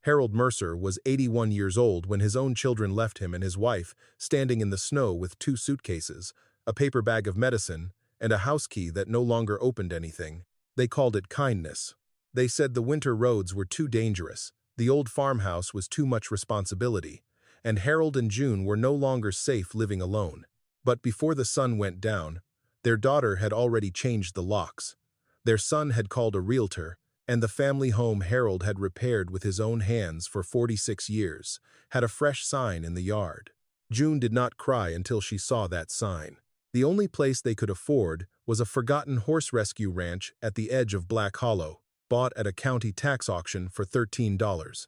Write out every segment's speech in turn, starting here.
Harold Mercer was 81 years old when his own children left him and his wife, standing in the snow with 2 suitcases, a paper bag of medicine, and a house key that no longer opened anything. They called it kindness. They said the winter roads were too dangerous, the old farmhouse was too much responsibility, and Harold and June were no longer safe living alone. But before the sun went down, their daughter had already changed the locks. Their son had called a realtor, and the family home Harold had repaired with his own hands for 46 years had a fresh sign in the yard. June did not cry until she saw that sign. The only place they could afford was a forgotten horse rescue ranch at the edge of Black Hollow, bought at a county tax auction for $13.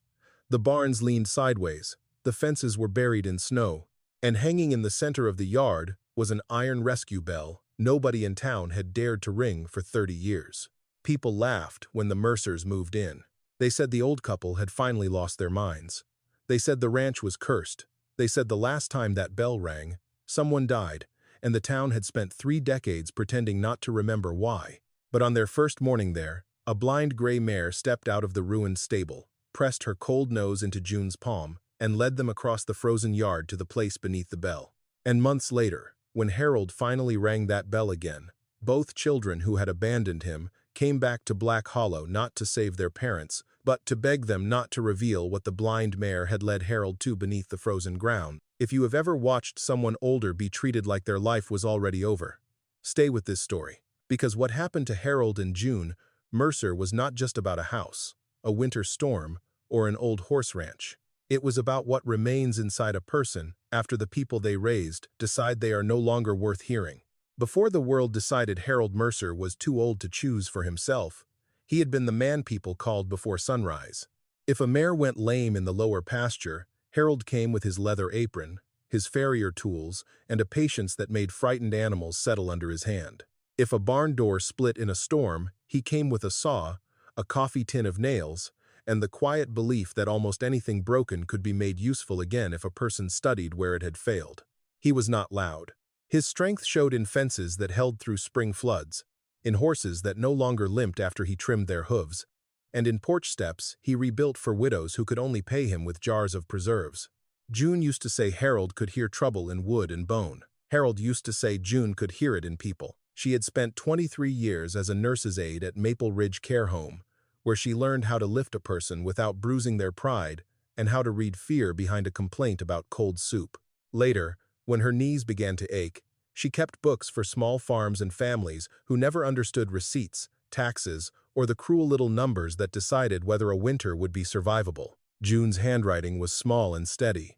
The barns leaned sideways, the fences were buried in snow, and hanging in the center of the yard was an iron rescue bell nobody in town had dared to ring for 30 years. People laughed when the Mercers moved in. They said the old couple had finally lost their minds. They said the ranch was cursed. They said the last time that bell rang, someone died, and the town had spent 3 decades pretending not to remember why. But on their first morning there, a blind gray mare stepped out of the ruined stable, pressed her cold nose into June's palm, and led them across the frozen yard to the place beneath the bell. And months later, when Harold finally rang that bell again, both children who had abandoned him came back to Black Hollow not to save their parents, but to beg them not to reveal what the blind mare had led Harold to beneath the frozen ground. If you have ever watched someone older be treated like their life was already over, stay with this story, because what happened to Harold and June Mercer was not just about a house, a winter storm, or an old horse ranch. It was about what remains inside a person after the people they raised decide they are no longer worth hearing. Before the world decided Harold Mercer was too old to choose for himself, he had been the man people called before sunrise. If a mare went lame in the lower pasture, Harold came with his leather apron, his farrier tools, and a patience that made frightened animals settle under his hand. If a barn door split in a storm, he came with a saw, a coffee tin of nails, and the quiet belief that almost anything broken could be made useful again if a person studied where it had failed. He was not loud. His strength showed in fences that held through spring floods, in horses that no longer limped after he trimmed their hooves, and in porch steps he rebuilt for widows who could only pay him with jars of preserves. June used to say Harold could hear trouble in wood and bone. Harold used to say June could hear it in people. She had spent 23 years as a nurse's aide at Maple Ridge Care Home, where she learned how to lift a person without bruising their pride and how to read fear behind a complaint about cold soup. Later, when her knees began to ache, she kept books for small farms and families who never understood receipts, taxes, or the cruel little numbers that decided whether a winter would be survivable. June's handwriting was small and steady.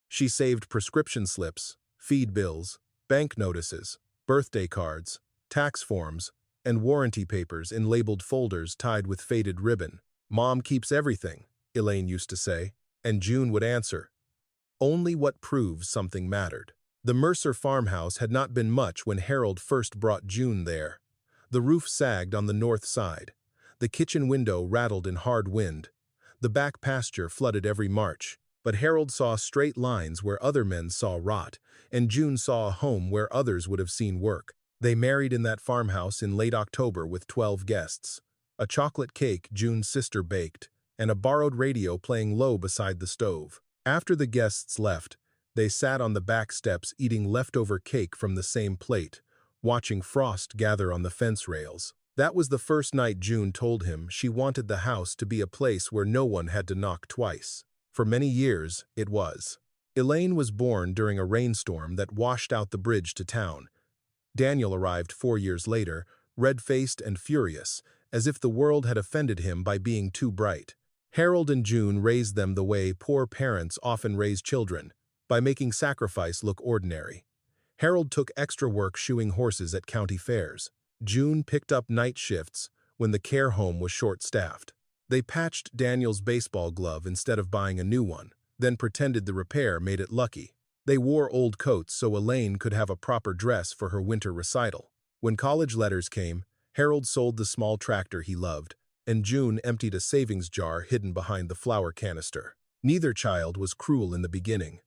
She saved prescription slips, feed bills, bank notices, birthday cards, tax forms, and warranty papers in labeled folders tied with faded ribbon. "Mom keeps everything," Elaine used to say, and June would answer, "Only what proves something mattered." The Mercer farmhouse had not been much when Harold first brought June there. The roof sagged on the north side. The kitchen window rattled in hard wind. The back pasture flooded every March. But Harold saw straight lines where other men saw rot, and June saw a home where others would have seen work. They married in that farmhouse in late October with 12 guests. A chocolate cake June's sister baked, and a borrowed radio playing low beside the stove. After the guests left, they sat on the back steps eating leftover cake from the same plate, watching frost gather on the fence rails. That was the first night June told him she wanted the house to be a place where no one had to knock twice. For many years, it was. Elaine was born during a rainstorm that washed out the bridge to town. Daniel arrived 4 years later, red-faced and furious, as if the world had offended him by being too bright. Harold and June raised them the way poor parents often raise children, by making sacrifice look ordinary. Harold took extra work shoeing horses at county fairs. June picked up night shifts when the care home was short-staffed. They patched Daniel's baseball glove instead of buying a new one, then pretended the repair made it lucky. They wore old coats so Elaine could have a proper dress for her winter recital. When college letters came, Harold sold the small tractor he loved, and June emptied a savings jar hidden behind the flour canister. Neither child was cruel in the beginning.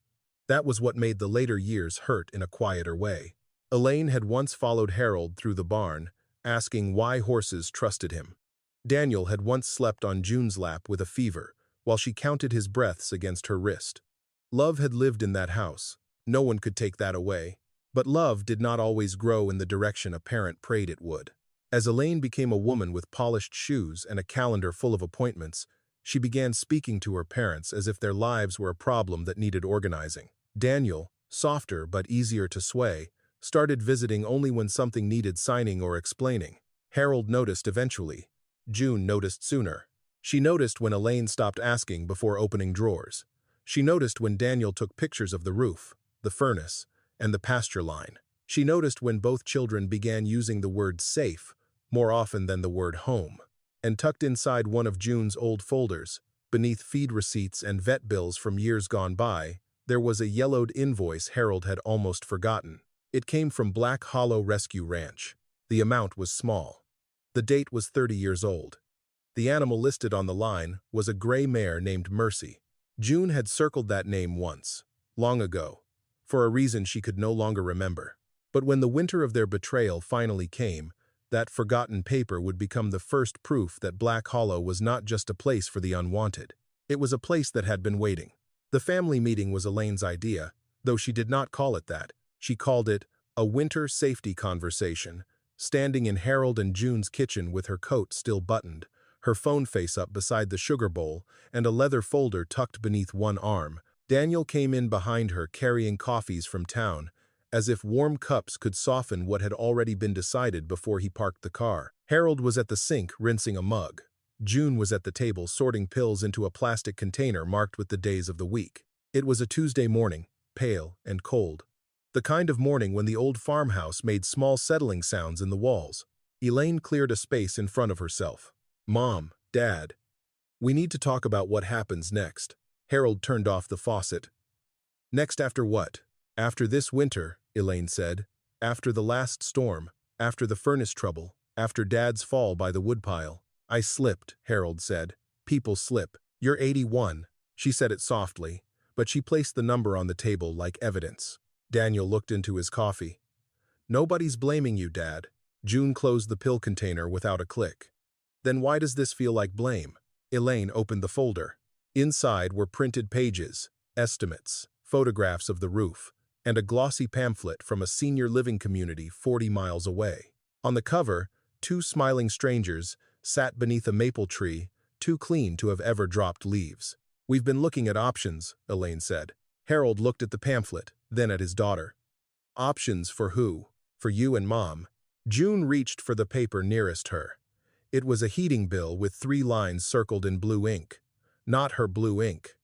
That was what made the later years hurt in a quieter way. Elaine had once followed Harold through the barn, asking why horses trusted him. Daniel had once slept on June's lap with a fever, while she counted his breaths against her wrist. Love had lived in that house. No one could take that away. But love did not always grow in the direction a parent prayed it would. As Elaine became a woman with polished shoes and a calendar full of appointments, she began speaking to her parents as if their lives were a problem that needed organizing. Daniel, softer but easier to sway, started visiting only when something needed signing or explaining. Harold noticed eventually. June noticed sooner. She noticed when Elaine stopped asking before opening drawers. She noticed when Daniel took pictures of the roof, the furnace, and the pasture line. She noticed when both children began using the word safe more often than the word home. And tucked inside one of June's old folders, beneath feed receipts and vet bills from years gone by, there was a yellowed invoice Harold had almost forgotten. It came from Black Hollow Rescue Ranch. The amount was small. The date was 30 years old. The animal listed on the line was a gray mare named Mercy. June had circled that name once, long ago, for a reason she could no longer remember. But when the winter of their betrayal finally came, that forgotten paper would become the first proof that Black Hollow was not just a place for the unwanted. It was a place that had been waiting. The family meeting was Elaine's idea, though she did not call it that. She called it a winter safety conversation. Standing in Harold and June's kitchen with her coat still buttoned, her phone face up beside the sugar bowl, and a leather folder tucked beneath one arm, Daniel came in behind her carrying coffees from town, as if warm cups could soften what had already been decided before he parked the car. Harold was at the sink rinsing a mug. June was at the table sorting pills into a plastic container marked with the days of the week. It was a Tuesday morning, pale and cold. The kind of morning when the old farmhouse made small settling sounds in the walls. Elaine cleared a space in front of herself. "Mom, Dad, we need to talk about what happens next." Harold turned off the faucet. "Next after what?" "After this winter," Elaine said. "After the last storm, after the furnace trouble, after Dad's fall by the woodpile." "I slipped," Harold said. "People slip. You're 81." She said it softly, but she placed the number on the table like evidence. Daniel looked into his coffee. "Nobody's blaming you, Dad." June closed the pill container without a click. "Then why does this feel like blame?" Elaine opened the folder. Inside were printed pages, estimates, photographs of the roof, and a glossy pamphlet from a senior living community 40 miles away. On the cover, two smiling strangers sat beneath a maple tree, too clean to have ever dropped leaves. "We've been looking at options," Elaine said. Harold looked at the pamphlet, then at his daughter. "Options for who?" "For you and Mom." June reached for the paper nearest her. It was a heating bill with 3 lines circled in blue ink. Not her blue ink.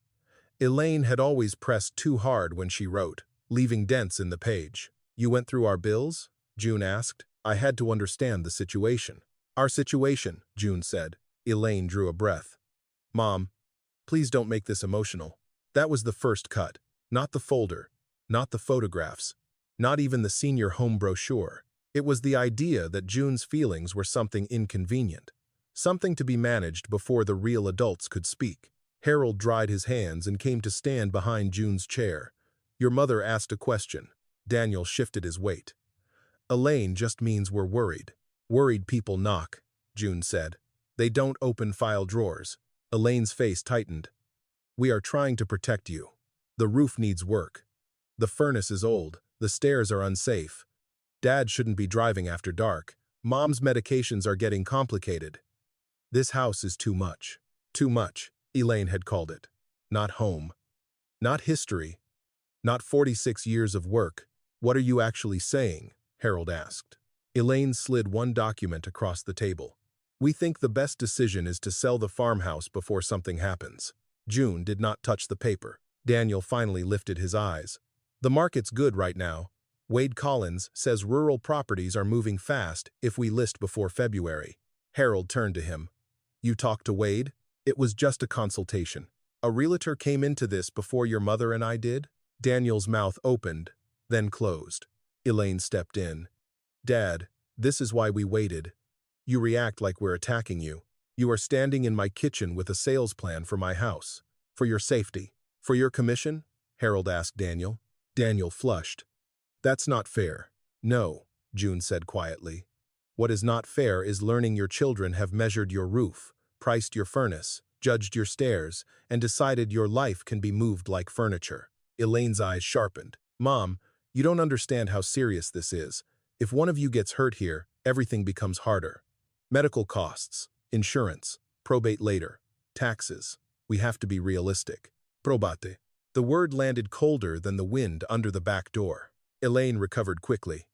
Elaine had always pressed too hard when she wrote, leaving dents in the page. "You went through our bills?" June asked. "I had to understand the situation." "Our situation," June said. Elaine drew a breath. "Mom, please don't make this emotional." That was the first cut. Not the folder, not the photographs, not even the senior home brochure. It was the idea that June's feelings were something inconvenient, something to be managed before the real adults could speak. Harold dried his hands and came to stand behind June's chair. "Your mother asked a question." Daniel shifted his weight. "Elaine just means we're worried." "Worried people knock," June said. "They don't open file drawers." Elaine's face tightened. "We are trying to protect you. The roof needs work. The furnace is old. The stairs are unsafe. Dad shouldn't be driving after dark. Mom's medications are getting complicated. This house is too much." Too much, Elaine had called it. Not home. Not history. Not 46 years of work. "What are you actually saying?" Harold asked. Elaine slid one document across the table. "We think the best decision is to sell the farmhouse before something happens." June did not touch the paper. Daniel finally lifted his eyes. "The market's good right now. Wade Collins says rural properties are moving fast if we list before February." Harold turned to him. "You talked to Wade?" "It was just a consultation." "A realtor came into this before your mother and I did?" Daniel's mouth opened, then closed. Elaine stepped in. "Dad, this is why we waited. You react like we're attacking you. You are standing in my kitchen with a sales plan for my house. For your safety. For your commission?" Harold asked Daniel. Daniel flushed. "That's not fair." "No," June said quietly. "What is not fair is learning your children have measured your roof, priced your furnace, judged your stares, and decided your life can be moved like furniture. Elaine's eyes sharpened. Mom, you don't understand how serious this is. If one of you gets hurt here, everything becomes harder. Medical costs, insurance, probate later, taxes. We have to be realistic. Probate. The word landed colder than the wind under the back door. Elaine recovered quickly.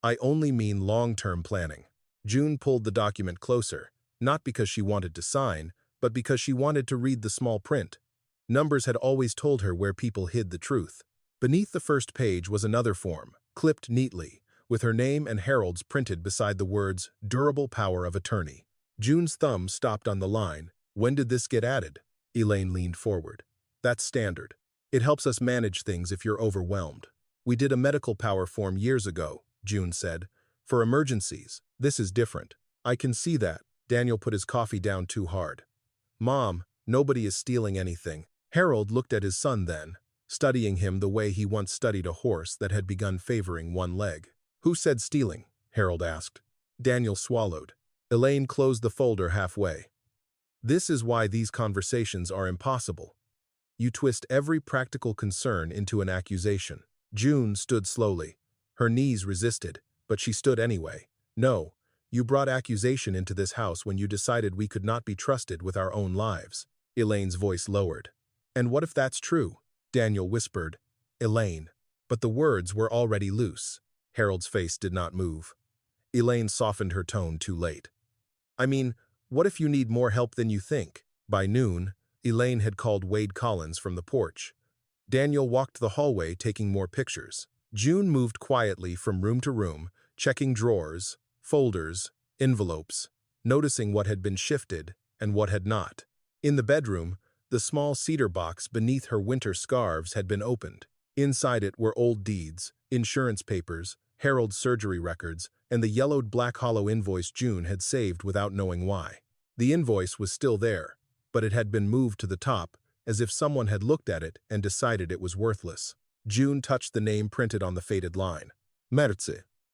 I only mean long-term planning. June pulled the document closer, not because she wanted to sign, but because she wanted to read the small print. Numbers had always told her where people hid the truth. Beneath the first page was another form, clipped neatly, with her name and Harold's printed beside the words, Durable Power of Attorney. June's thumb stopped on the line. When did this get added? Elaine leaned forward. That's standard. It helps us manage things if you're overwhelmed. We did a medical power form years ago, June said. For emergencies, this is different. I can see that. Daniel put his coffee down too hard. Mom, nobody is stealing anything. Harold looked at his son then, studying him the way he once studied a horse that had begun favoring one leg. Who said stealing? Harold asked. Daniel swallowed. Elaine closed the folder halfway. This is why these conversations are impossible. You twist every practical concern into an accusation. June stood slowly. Her knees resisted, but she stood anyway. No, you brought accusation into this house when you decided we could not be trusted with our own lives. Elaine's voice lowered. And what if that's true? Daniel whispered. Elaine. But the words were already loose. Harold's face did not move. Elaine softened her tone too late. I mean, what if you need more help than you think? By noon, Elaine had called Wade Collins from the porch. Daniel walked the hallway taking more pictures. June moved quietly from room to room, checking drawers, folders, envelopes, noticing what had been shifted and what had not. In the bedroom, the small cedar box beneath her winter scarves had been opened. Inside it were old deeds, insurance papers, Harold's surgery records, and the yellowed black hollow invoice June had saved without knowing why. The invoice was still there, but it had been moved to the top, as if someone had looked at it and decided it was worthless. June touched the name printed on the faded line. Merce.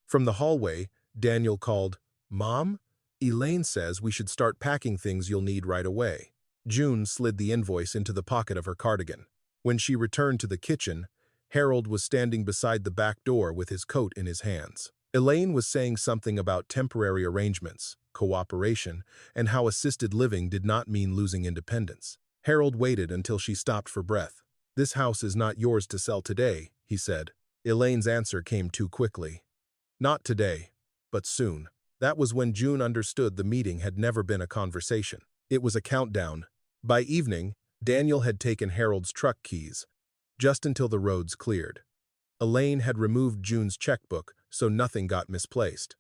From the hallway, Daniel called, Mom? Elaine says we should start packing things you'll need right away. June slid the invoice into the pocket of her cardigan. When she returned to the kitchen, Harold was standing beside the back door with his coat in his hands. Elaine was saying something about temporary arrangements, cooperation, and how assisted living did not mean losing independence. Harold waited until she stopped for breath. This house is not yours to sell today, he said. Elaine's answer came too quickly. Not today, but soon. That was when June understood the meeting had never been a conversation. It was a countdown. By evening, Daniel had taken Harold's truck keys, just until the roads cleared. Elaine had removed June's checkbook, so nothing got misplaced.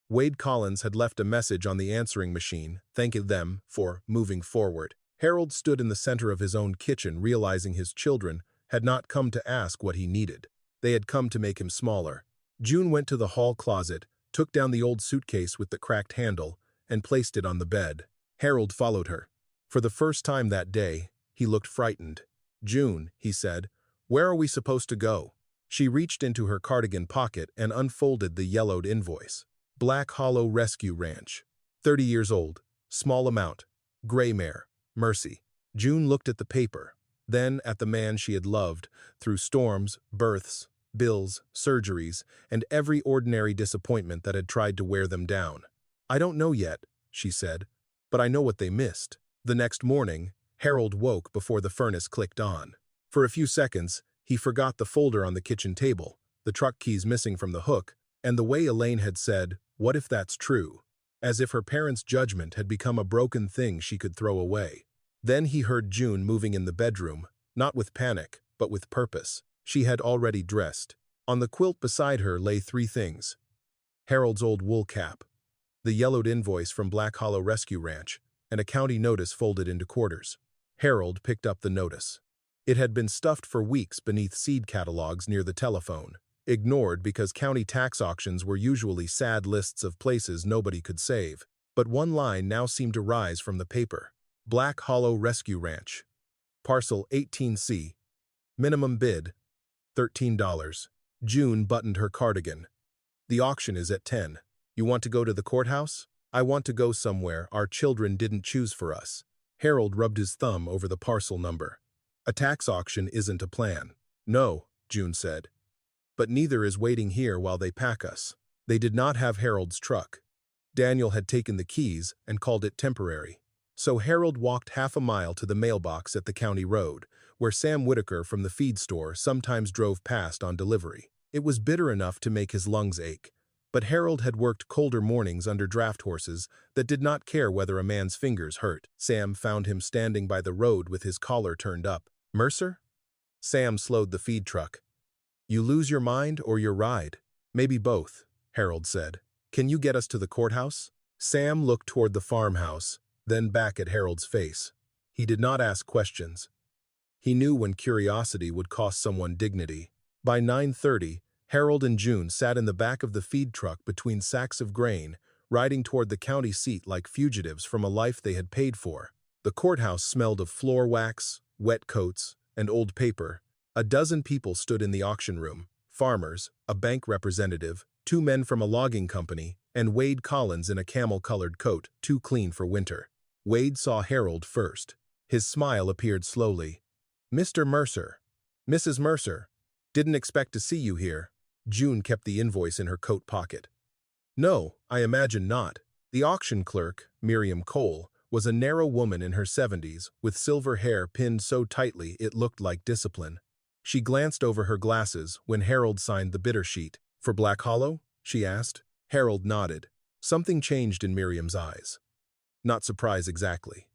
Wade Collins had left a message on the answering machine, thanking them for moving forward. Harold stood in the center of his own kitchen, realizing his children had not come to ask what he needed. They had come to make him smaller. June went to the hall closet, took down the old suitcase with the cracked handle, and placed it on the bed. Harold followed her. For the first time that day, he looked frightened. June, he said, where are we supposed to go? She reached into her cardigan pocket and unfolded the yellowed invoice. Black Hollow Rescue Ranch. 30 years old. Small amount. Gray mare. Mercy. June looked at the paper, then at the man she had loved through storms, births, bills, surgeries, and every ordinary disappointment that had tried to wear them down. I don't know yet, she said, but I know what they missed. The next morning, Harold woke before the furnace clicked on. For a few seconds, he forgot the folder on the kitchen table, the truck keys missing from the hook, and the way Elaine had said, what if that's true? As if her parents' judgment had become a broken thing she could throw away. Then he heard June moving in the bedroom, not with panic, but with purpose. She had already dressed. On the quilt beside her lay 3 things. Harold's old wool cap, the yellowed invoice from Black Hollow Rescue Ranch, and a county notice folded into quarters. Harold picked up the notice. It had been stuffed for weeks beneath seed catalogs near the telephone, ignored because county tax auctions were usually sad lists of places nobody could save. But one line now seemed to rise from the paper. Black Hollow Rescue Ranch. Parcel 18C. Minimum bid, $13. June buttoned her cardigan. The auction is at 10. You want to go to the courthouse? I want to go somewhere our children didn't choose for us. Harold rubbed his thumb over the parcel number. A tax auction isn't a plan. No, June said. But neither is waiting here while they pack us. They did not have Harold's truck. Daniel had taken the keys and called it temporary. So Harold walked half a mile to the mailbox at the county road, where Sam Whitaker from the feed store sometimes drove past on delivery. It was bitter enough to make his lungs ache, but Harold had worked colder mornings under draft horses that did not care whether a man's fingers hurt. Sam found him standing by the road with his collar turned up. Mercer? Sam slowed the feed truck. You lose your mind or your ride? Maybe both, Harold said. Can you get us to the courthouse? Sam looked toward the farmhouse, then back at Harold's face. He did not ask questions. He knew when curiosity would cost someone dignity. By 9:30, Harold and June sat in the back of the feed truck between sacks of grain, riding toward the county seat like fugitives from a life they had paid for. The courthouse smelled of floor wax, wet coats, and old paper. A dozen people stood in the auction room: farmers, a bank representative, 2 men from a logging company, and Wade Collins in a camel-colored coat, too clean for winter. Wade saw Harold first. His smile appeared slowly. Mr. Mercer. Mrs. Mercer. Didn't expect to see you here. June kept the invoice in her coat pocket. No, I imagine not. The auction clerk, Miriam Cole, was a narrow woman in her 70s, with silver hair pinned so tightly it looked like discipline. She glanced over her glasses when Harold signed the bidder sheet. For Black Hollow? She asked. Harold nodded. Something changed in Miriam's eyes. Not surprise exactly.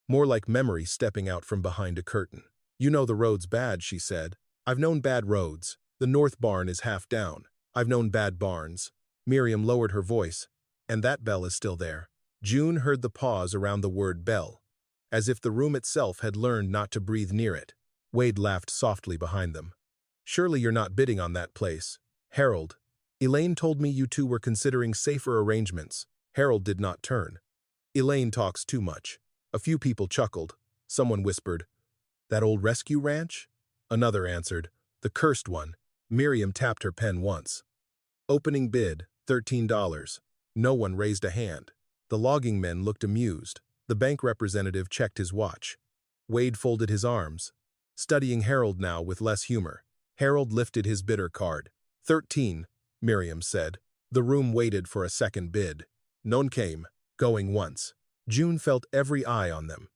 More like memory stepping out from behind a curtain. You know the road's bad, she said. I've known bad roads. The north barn is half down. I've known bad barns. Miriam lowered her voice. And that bell is still there. June heard the pause around the word bell, as if the room itself had learned not to breathe near it. Wade laughed softly behind them. Surely you're not bidding on that place. Harold. Elaine told me you two were considering safer arrangements. Harold did not turn. Elaine talks too much. A few people chuckled. Someone whispered, That old rescue ranch? Another answered, The cursed one. Miriam tapped her pen once. Opening bid, $13. No one raised a hand. The logging men looked amused. The bank representative checked his watch. Wade folded his arms, studying Harold now with less humor. Harold lifted his bidder card. 13, Miriam said. The room waited for a second bid. None came, going once. June felt every eye on them.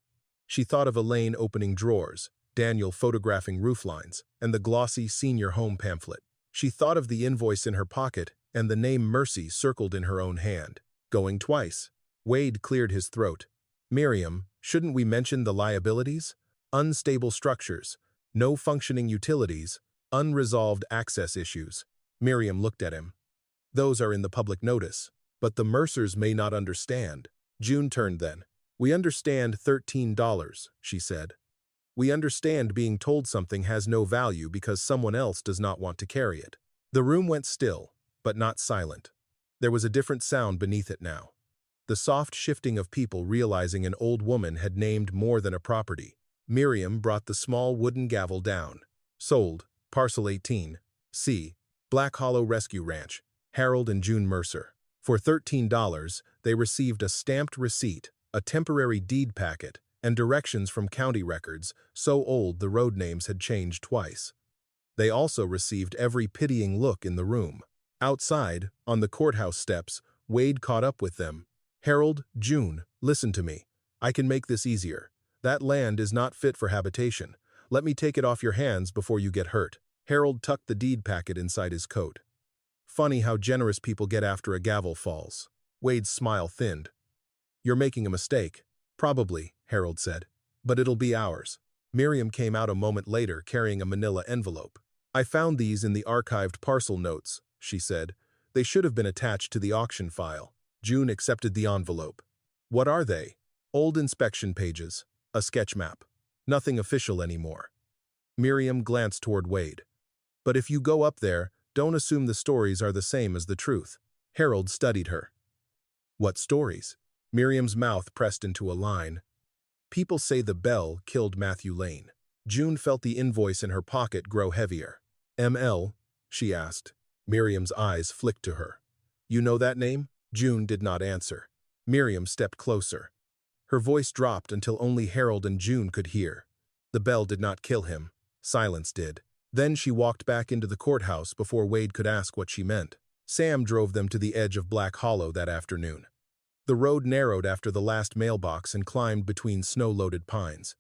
She thought of Elaine opening drawers, Daniel photographing rooflines, and the glossy senior home pamphlet. She thought of the invoice in her pocket and the name Mercy circled in her own hand. Going twice. Wade cleared his throat. Miriam, shouldn't we mention the liabilities? Unstable structures, no functioning utilities, unresolved access issues. Miriam looked at him. Those are in the public notice. But the Mercers may not understand. June turned then. We understand $13, she said. We understand being told something has no value because someone else does not want to carry it. The room went still, but not silent. There was a different sound beneath it now. The soft shifting of people realizing an old woman had named more than a property. Miriam brought the small wooden gavel down. Sold, parcel 18, C, Black Hollow Rescue Ranch, Harold and June Mercer. For $13, they received a stamped receipt, a temporary deed packet, and directions from county records, so old the road names had changed twice. They also received every pitying look in the room. Outside, on the courthouse steps, Wade caught up with them. Harold, June, listen to me. I can make this easier. That land is not fit for habitation. Let me take it off your hands before you get hurt. Harold tucked the deed packet inside his coat. Funny how generous people get after a gavel falls. Wade's smile thinned. You're making a mistake. Probably, Harold said. But it'll be ours. Miriam came out a moment later carrying a manila envelope. I found these in the archived parcel notes, she said. They should have been attached to the auction file. June accepted the envelope. What are they? Old inspection pages. A sketch map. Nothing official anymore. Miriam glanced toward Wade. But if you go up there, don't assume the stories are the same as the truth. Harold studied her. What stories? Miriam's mouth pressed into a line. People say the bell killed Matthew Lane. June felt the invoice in her pocket grow heavier. ML? She asked. Miriam's eyes flicked to her. You know that name? June did not answer. Miriam stepped closer. Her voice dropped until only Harold and June could hear. The bell did not kill him. Silence did. Then she walked back into the courthouse before Wade could ask what she meant. Sam drove them to the edge of Black Hollow that afternoon. The road narrowed after the last mailbox and climbed between snow-loaded pines.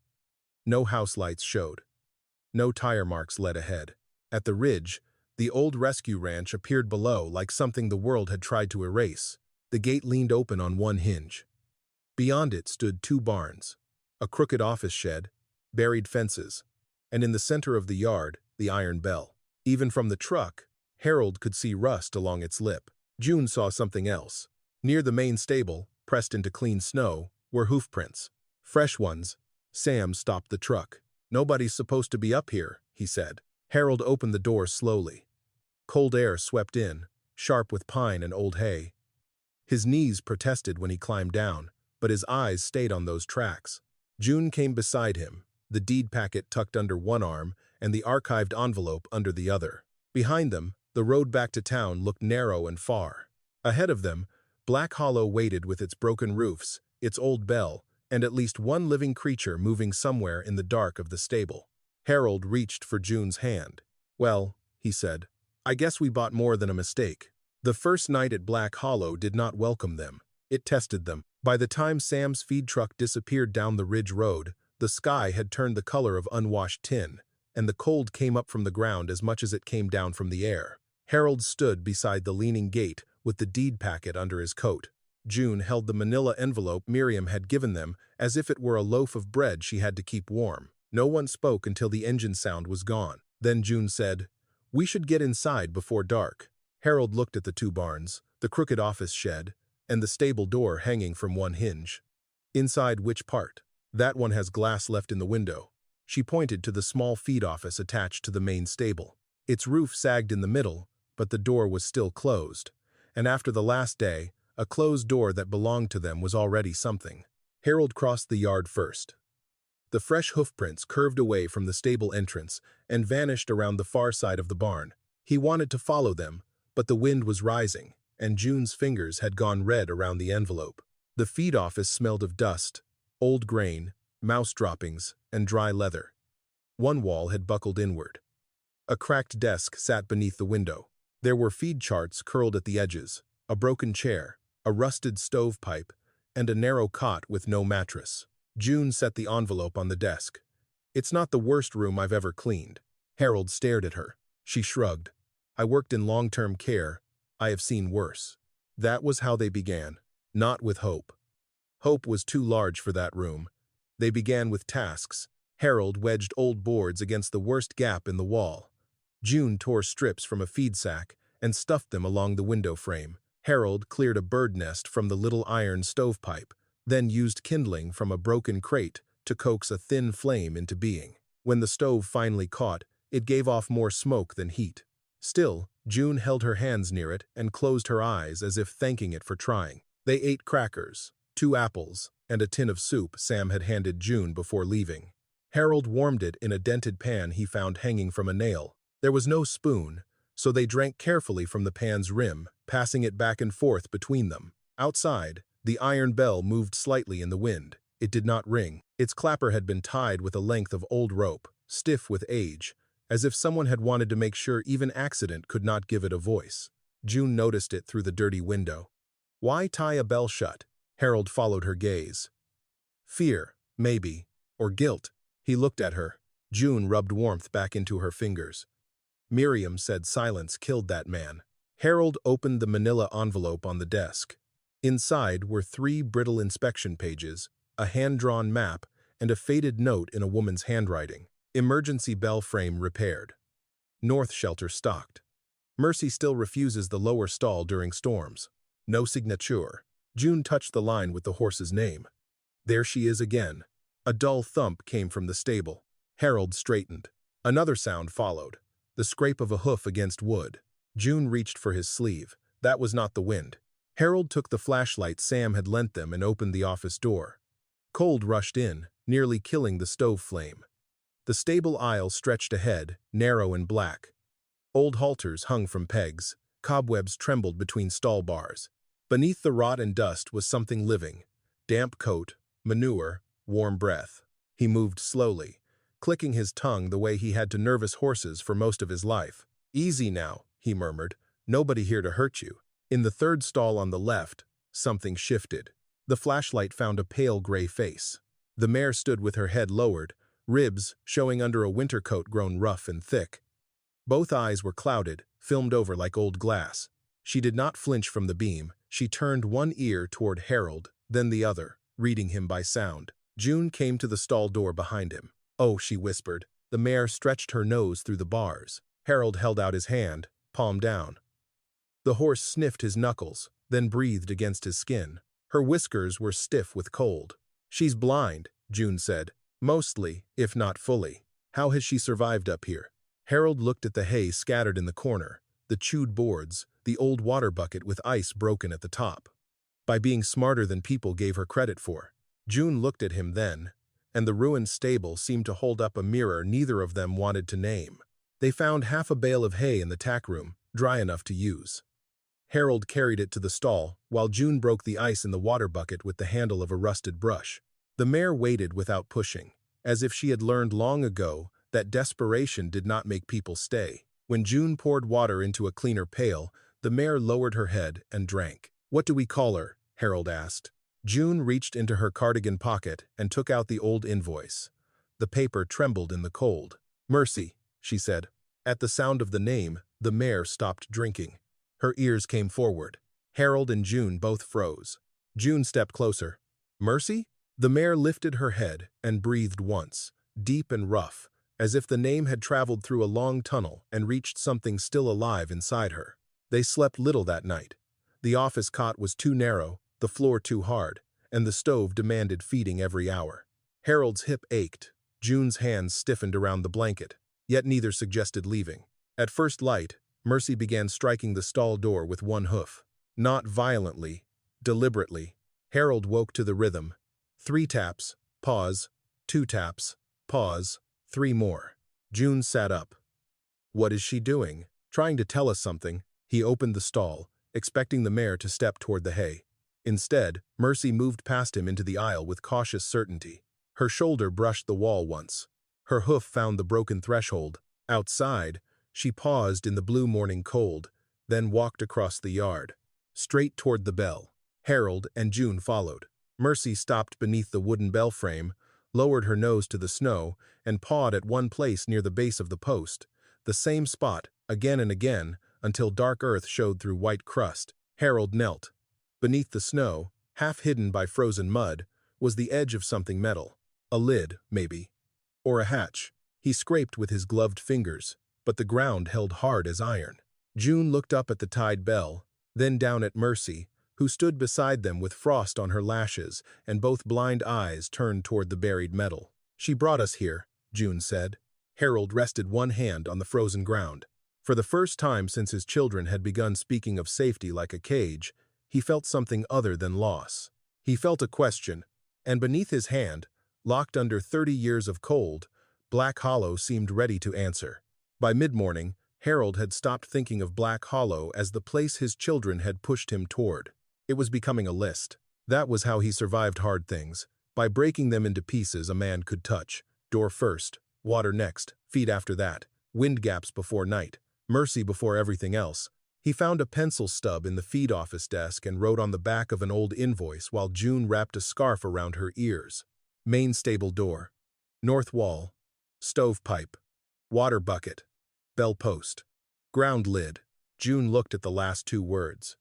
No house lights showed. No tire marks led ahead. At the ridge, the old rescue ranch appeared below like something the world had tried to erase. The gate leaned open on one hinge. Beyond it stood two barns, a crooked office shed, buried fences, and in the center of the yard, the iron bell. Even from the truck, Harold could see rust along its lip. June saw something else. Near the main stable, pressed into clean snow, were hoofprints. Fresh ones. Sam stopped the truck. "Nobody's supposed to be up here," he said. Harold opened the door slowly. Cold air swept in, sharp with pine and old hay. His knees protested when he climbed down, but his eyes stayed on those tracks. June came beside him, the deed packet tucked under one arm and the archived envelope under the other. Behind them, the road back to town looked narrow and far. Ahead of them, Black Hollow waited with its broken roofs, its old bell, and at least one living creature moving somewhere in the dark of the stable. Harold reached for June's hand. "Well," he said, "I guess we bought more than a mistake." The first night at Black Hollow did not welcome them. It tested them. By the time Sam's feed truck disappeared down the ridge road, the sky had turned the color of unwashed tin, and the cold came up from the ground as much as it came down from the air. Harold stood beside the leaning gate with the deed packet under his coat. June held the manila envelope Miriam had given them as if it were a loaf of bread she had to keep warm. No one spoke until the engine sound was gone. Then June said, "We should get inside before dark." Harold looked at the two barns, the crooked office shed, and the stable door hanging from one hinge. "Inside which part?" "That one has glass left in the window." She pointed to the small feed office attached to the main stable. Its roof sagged in the middle, but the door was still closed. And after the last day, a closed door that belonged to them was already something. Harold crossed the yard first. The fresh hoofprints curved away from the stable entrance and vanished around the far side of the barn. He wanted to follow them, but the wind was rising, and June's fingers had gone red around the envelope. The feed office smelled of dust, old grain, mouse droppings, and dry leather. One wall had buckled inward. A cracked desk sat beneath the window. There were feed charts curled at the edges, a broken chair, a rusted stovepipe, and a narrow cot with no mattress. June set the envelope on the desk. "It's not the worst room I've ever cleaned." Harold stared at her. She shrugged. "I worked in long-term care. I have seen worse." That was how they began, not with hope. Hope was too large for that room. They began with tasks. Harold wedged old boards against the worst gap in the wall. June tore strips from a feed sack and stuffed them along the window frame. Harold cleared a bird nest from the little iron stovepipe, then used kindling from a broken crate to coax a thin flame into being. When the stove finally caught, it gave off more smoke than heat. Still, June held her hands near it and closed her eyes as if thanking it for trying. They ate crackers, 2 apples, and a tin of soup Sam had handed June before leaving. Harold warmed it in a dented pan he found hanging from a nail. There was no spoon, so they drank carefully from the pan's rim, passing it back and forth between them. Outside, the iron bell moved slightly in the wind. It did not ring. Its clapper had been tied with a length of old rope, stiff with age, as if someone had wanted to make sure even accident could not give it a voice. June noticed it through the dirty window. Why tie a bell shut? Harold followed her gaze. Fear, maybe, or guilt. He looked at her. June rubbed warmth back into her fingers. Miriam said silence killed that man. Harold opened the manila envelope on the desk. Inside were 3 brittle inspection pages, a hand-drawn map, and a faded note in a woman's handwriting. Emergency bell frame repaired. North shelter stocked. Mercy still refuses the lower stall during storms. No signature. June touched the line with the horse's name. There she is again. A dull thump came from the stable. Harold straightened. Another sound followed, the scrape of a hoof against wood. June reached for his sleeve. That was not the wind. Harold took the flashlight Sam had lent them and opened the office door. Cold rushed in, nearly killing the stove flame. The stable aisle stretched ahead, narrow and black. Old halters hung from pegs. Cobwebs trembled between stall bars. Beneath the rot and dust was something living. Damp coat, manure, warm breath. He moved slowly, clicking his tongue the way he had to nervous horses for most of his life. "Easy now," he murmured. "Nobody here to hurt you." In the third stall on the left, something shifted. The flashlight found a pale gray face. The mare stood with her head lowered, ribs showing under a winter coat grown rough and thick. Both eyes were clouded, filmed over like old glass. She did not flinch from the beam. She turned one ear toward Harold, then the other, reading him by sound. June came to the stall door behind him. "Oh," she whispered. The mare stretched her nose through the bars. Harold held out his hand, palm down. The horse sniffed his knuckles, then breathed against his skin. Her whiskers were stiff with cold. "She's blind," June said. "Mostly, if not fully. How has she survived up here?" Harold looked at the hay scattered in the corner, the chewed boards, the old water bucket with ice broken at the top. "By being smarter than people gave her credit for." June looked at him then, and the ruined stable seemed to hold up a mirror neither of them wanted to name. They found half a bale of hay in the tack room, dry enough to use. Harold carried it to the stall, while June broke the ice in the water bucket with the handle of a rusted brush. The mare waited without pushing, as if she had learned long ago that desperation did not make people stay. When June poured water into a cleaner pail, the mare lowered her head and drank. "What do we call her?" Harold asked. June reached into her cardigan pocket and took out the old invoice. The paper trembled in the cold. "Mercy," she said. At the sound of the name, the mare stopped drinking. Her ears came forward. Harold and June both froze. June stepped closer. "Mercy?" The mare lifted her head and breathed once, deep and rough, as if the name had traveled through a long tunnel and reached something still alive inside her. They slept little that night. The office cot was too narrow, the floor too hard, and the stove demanded feeding every hour. Harold's hip ached. June's hands stiffened around the blanket, yet neither suggested leaving. At first light, Mercy began striking the stall door with one hoof. Not violently, deliberately. Harold woke to the rhythm. 3 taps, pause, 2 taps, pause, 3 more. June sat up. "What is she doing?" "Trying to tell us something." He opened the stall, expecting the mare to step toward the hay. Instead, Mercy moved past him into the aisle with cautious certainty. Her shoulder brushed the wall once. Her hoof found the broken threshold. Outside, she paused in the blue morning cold, then walked across the yard, straight toward the bell. Harold and June followed. Mercy stopped beneath the wooden bell frame, lowered her nose to the snow, and pawed at one place near the base of the post, the same spot, again and again, until dark earth showed through white crust. Harold knelt. Beneath the snow, half hidden by frozen mud, was the edge of something metal. A lid, maybe. Or a hatch. He scraped with his gloved fingers, but the ground held hard as iron. June looked up at the tied bell, then down at Mercy, who stood beside them with frost on her lashes and both blind eyes turned toward the buried metal. "She brought us here," June said. Harold rested one hand on the frozen ground. For the first time since his children had begun speaking of safety like a cage, he felt something other than loss. He felt a question, and beneath his hand, locked under 30 years of cold, Black Hollow seemed ready to answer. By mid-morning, Harold had stopped thinking of Black Hollow as the place his children had pushed him toward. It was becoming a list. That was how he survived hard things, by breaking them into pieces a man could touch. Door first, water next, feed after that, wind gaps before night, mercy before everything else. He found a pencil stub in the feed office desk and wrote on the back of an old invoice while June wrapped a scarf around her ears. Main stable door. North wall. Stovepipe. Water bucket. Bell post. Ground lid. June looked at the last 2 words.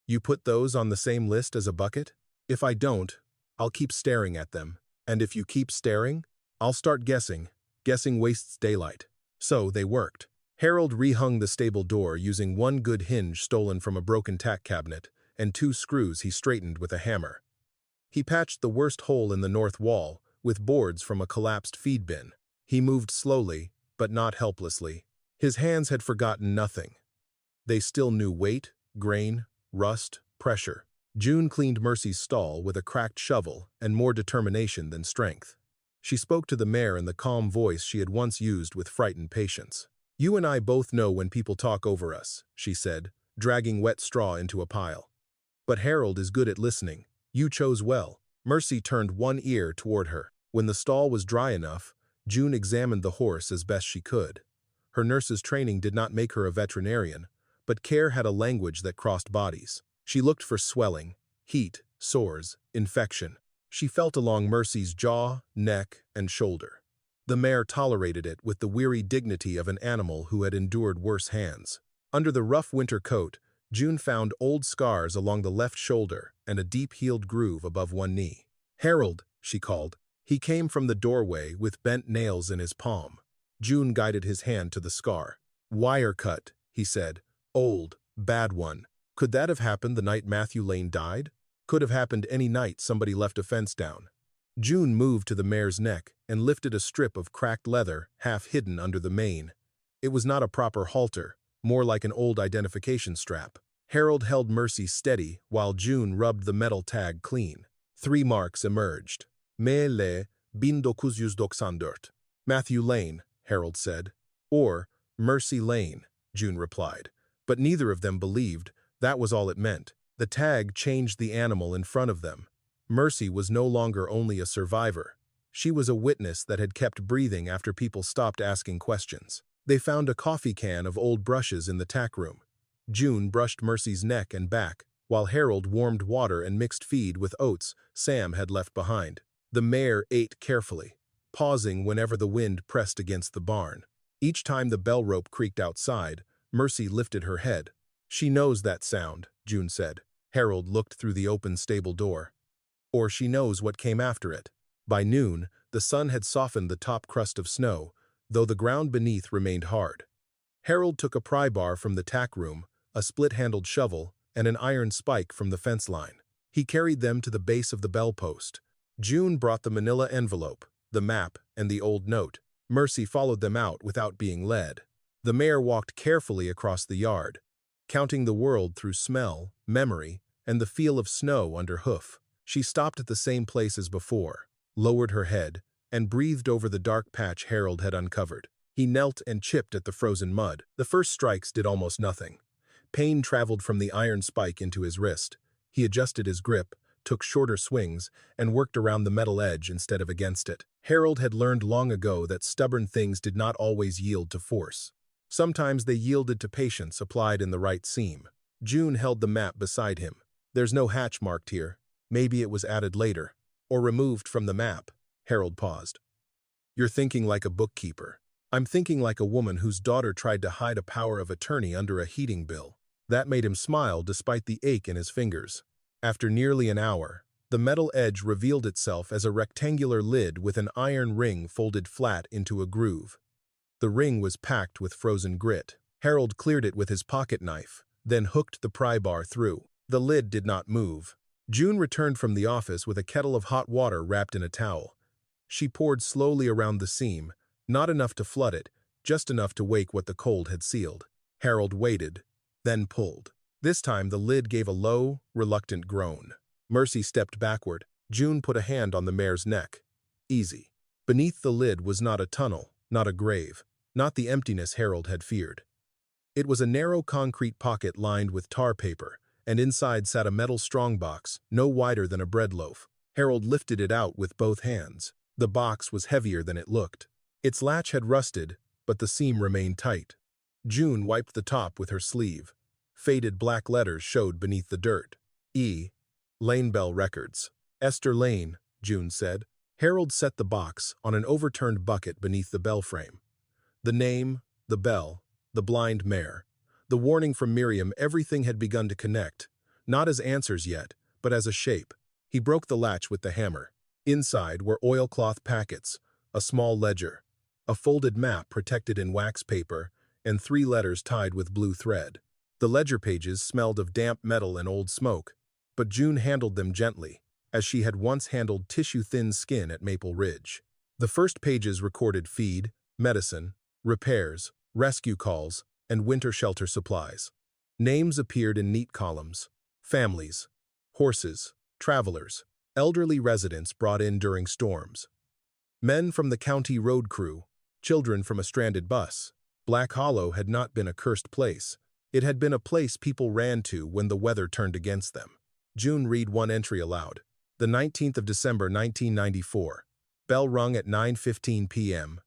"You put those on the same list as a bucket? If I don't, I'll keep staring at them. And if you keep staring, I'll start guessing. Guessing wastes daylight." So they worked. Harold rehung the stable door using one good hinge stolen from a broken tack cabinet and 2 screws he straightened with a hammer. He patched the worst hole in the north wall with boards from a collapsed feed bin. He moved slowly, but not helplessly. His hands had forgotten nothing. They still knew weight, grain, rust, pressure. June cleaned Mercy's stall with a cracked shovel and more determination than strength. She spoke to the mare in the calm voice she had once used with frightened patience. "You and I both know when people talk over us," she said, dragging wet straw into a pile. "But Harold is good at listening. You chose well." Mercy turned one ear toward her. When the stall was dry enough, June examined the horse as best she could. Her nurse's training did not make her a veterinarian, but care had a language that crossed bodies. She looked for swelling, heat, sores, infection. She felt along Mercy's jaw, neck, and shoulder. The mare tolerated it with the weary dignity of an animal who had endured worse hands. Under the rough winter coat, June found old scars along the left shoulder and a deep-healed groove above one knee. "Harold," she called. He came from the doorway with bent nails in his palm. June guided his hand to the scar. "Wire cut," he said. "Old, bad one. Could that have happened the night Matthew Lane died? Could have happened any night somebody left a fence down." June moved to the mare's neck and lifted a strip of cracked leather half hidden under the mane. It was not a proper halter, more like an old identification strap. Harold held Mercy steady while June rubbed the metal tag clean. 3 marks emerged. "Mele, bindokuzyus doksandert." "Matthew Lane," Harold said. "Or Mercy Lane," June replied. But neither of them believed that was all it meant. The tag changed the animal in front of them. Mercy was no longer only a survivor. She was a witness that had kept breathing after people stopped asking questions. They found a coffee can of old brushes in the tack room. June brushed Mercy's neck and back, while Harold warmed water and mixed feed with oats Sam had left behind. The mare ate carefully, pausing whenever the wind pressed against the barn. Each time the bell rope creaked outside, Mercy lifted her head. "She knows that sound," June said. Harold looked through the open stable door. "Or she knows what came after it." By noon, the sun had softened the top crust of snow, though the ground beneath remained hard. Harold took a pry bar from the tack room, a split-handled shovel, and an iron spike from the fence line. He carried them to the base of the bell post. June brought the manila envelope, the map, and the old note. Mercy followed them out without being led. The mare walked carefully across the yard, counting the world through smell, memory, and the feel of snow under hoof. She stopped at the same place as before, lowered her head, and breathed over the dark patch Harold had uncovered. He knelt and chipped at the frozen mud. The first strikes did almost nothing. Pain traveled from the iron spike into his wrist. He adjusted his grip, took shorter swings, and worked around the metal edge instead of against it. Harold had learned long ago that stubborn things did not always yield to force. Sometimes they yielded to patience applied in the right seam. June held the map beside him. "There's no hatch marked here. Maybe it was added later, or removed from the map." Harold paused. "You're thinking like a bookkeeper. I'm thinking like a woman whose daughter tried to hide a power of attorney under a heating bill." That made him smile despite the ache in his fingers. After nearly an hour, the metal edge revealed itself as a rectangular lid with an iron ring folded flat into a groove. The ring was packed with frozen grit. Harold cleared it with his pocket knife, then hooked the pry bar through. The lid did not move. June returned from the office with a kettle of hot water wrapped in a towel. She poured slowly around the seam, not enough to flood it, just enough to wake what the cold had sealed. Harold waited, then pulled. This time the lid gave a low, reluctant groan. Mercy stepped backward. June put a hand on the mare's neck. "Easy." Beneath the lid was not a tunnel, not a grave, not the emptiness Harold had feared. It was a narrow concrete pocket lined with tar paper, and inside sat a metal strongbox, no wider than a bread loaf. Harold lifted it out with both hands. The box was heavier than it looked. Its latch had rusted, but the seam remained tight. June wiped the top with her sleeve. Faded black letters showed beneath the dirt. E. Lane Bell Records. "Esther Lane," June said. Harold set the box on an overturned bucket beneath the bell frame. The name, the bell, the blind mare. The warning from Miriam, everything had begun to connect, not as answers yet, but as a shape. He broke the latch with the hammer. Inside were oilcloth packets, a small ledger, a folded map protected in wax paper, and 3 letters tied with blue thread. The ledger pages smelled of damp metal and old smoke, but June handled them gently, as she had once handled tissue-thin skin at Maple Ridge. The first pages recorded feed, medicine, repairs, rescue calls, and winter shelter supplies. Names appeared in neat columns: families, horses, travelers, elderly residents brought in during storms, men from the county road crew, children from a stranded bus. Black Hollow had not been a cursed place. It had been a place people ran to when the weather turned against them. June read one entry aloud. The 19th of December 1994. Bell rung at 9:15 p.m.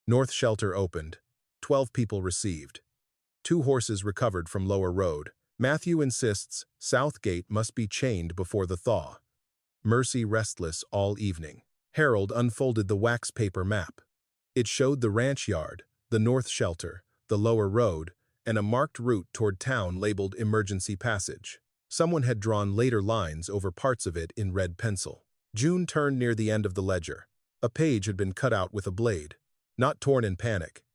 North shelter opened. 12 people received. 2 horses recovered from lower road. Matthew insists South Gate must be chained before the thaw. Mercy restless all evening. Harold unfolded the wax paper map. It showed the ranch yard, the north shelter, the lower road, and a marked route toward town labeled emergency passage. Someone had drawn later lines over parts of it in red pencil. June turned near the end of the ledger. A page had been cut out with a blade. Not torn in panic.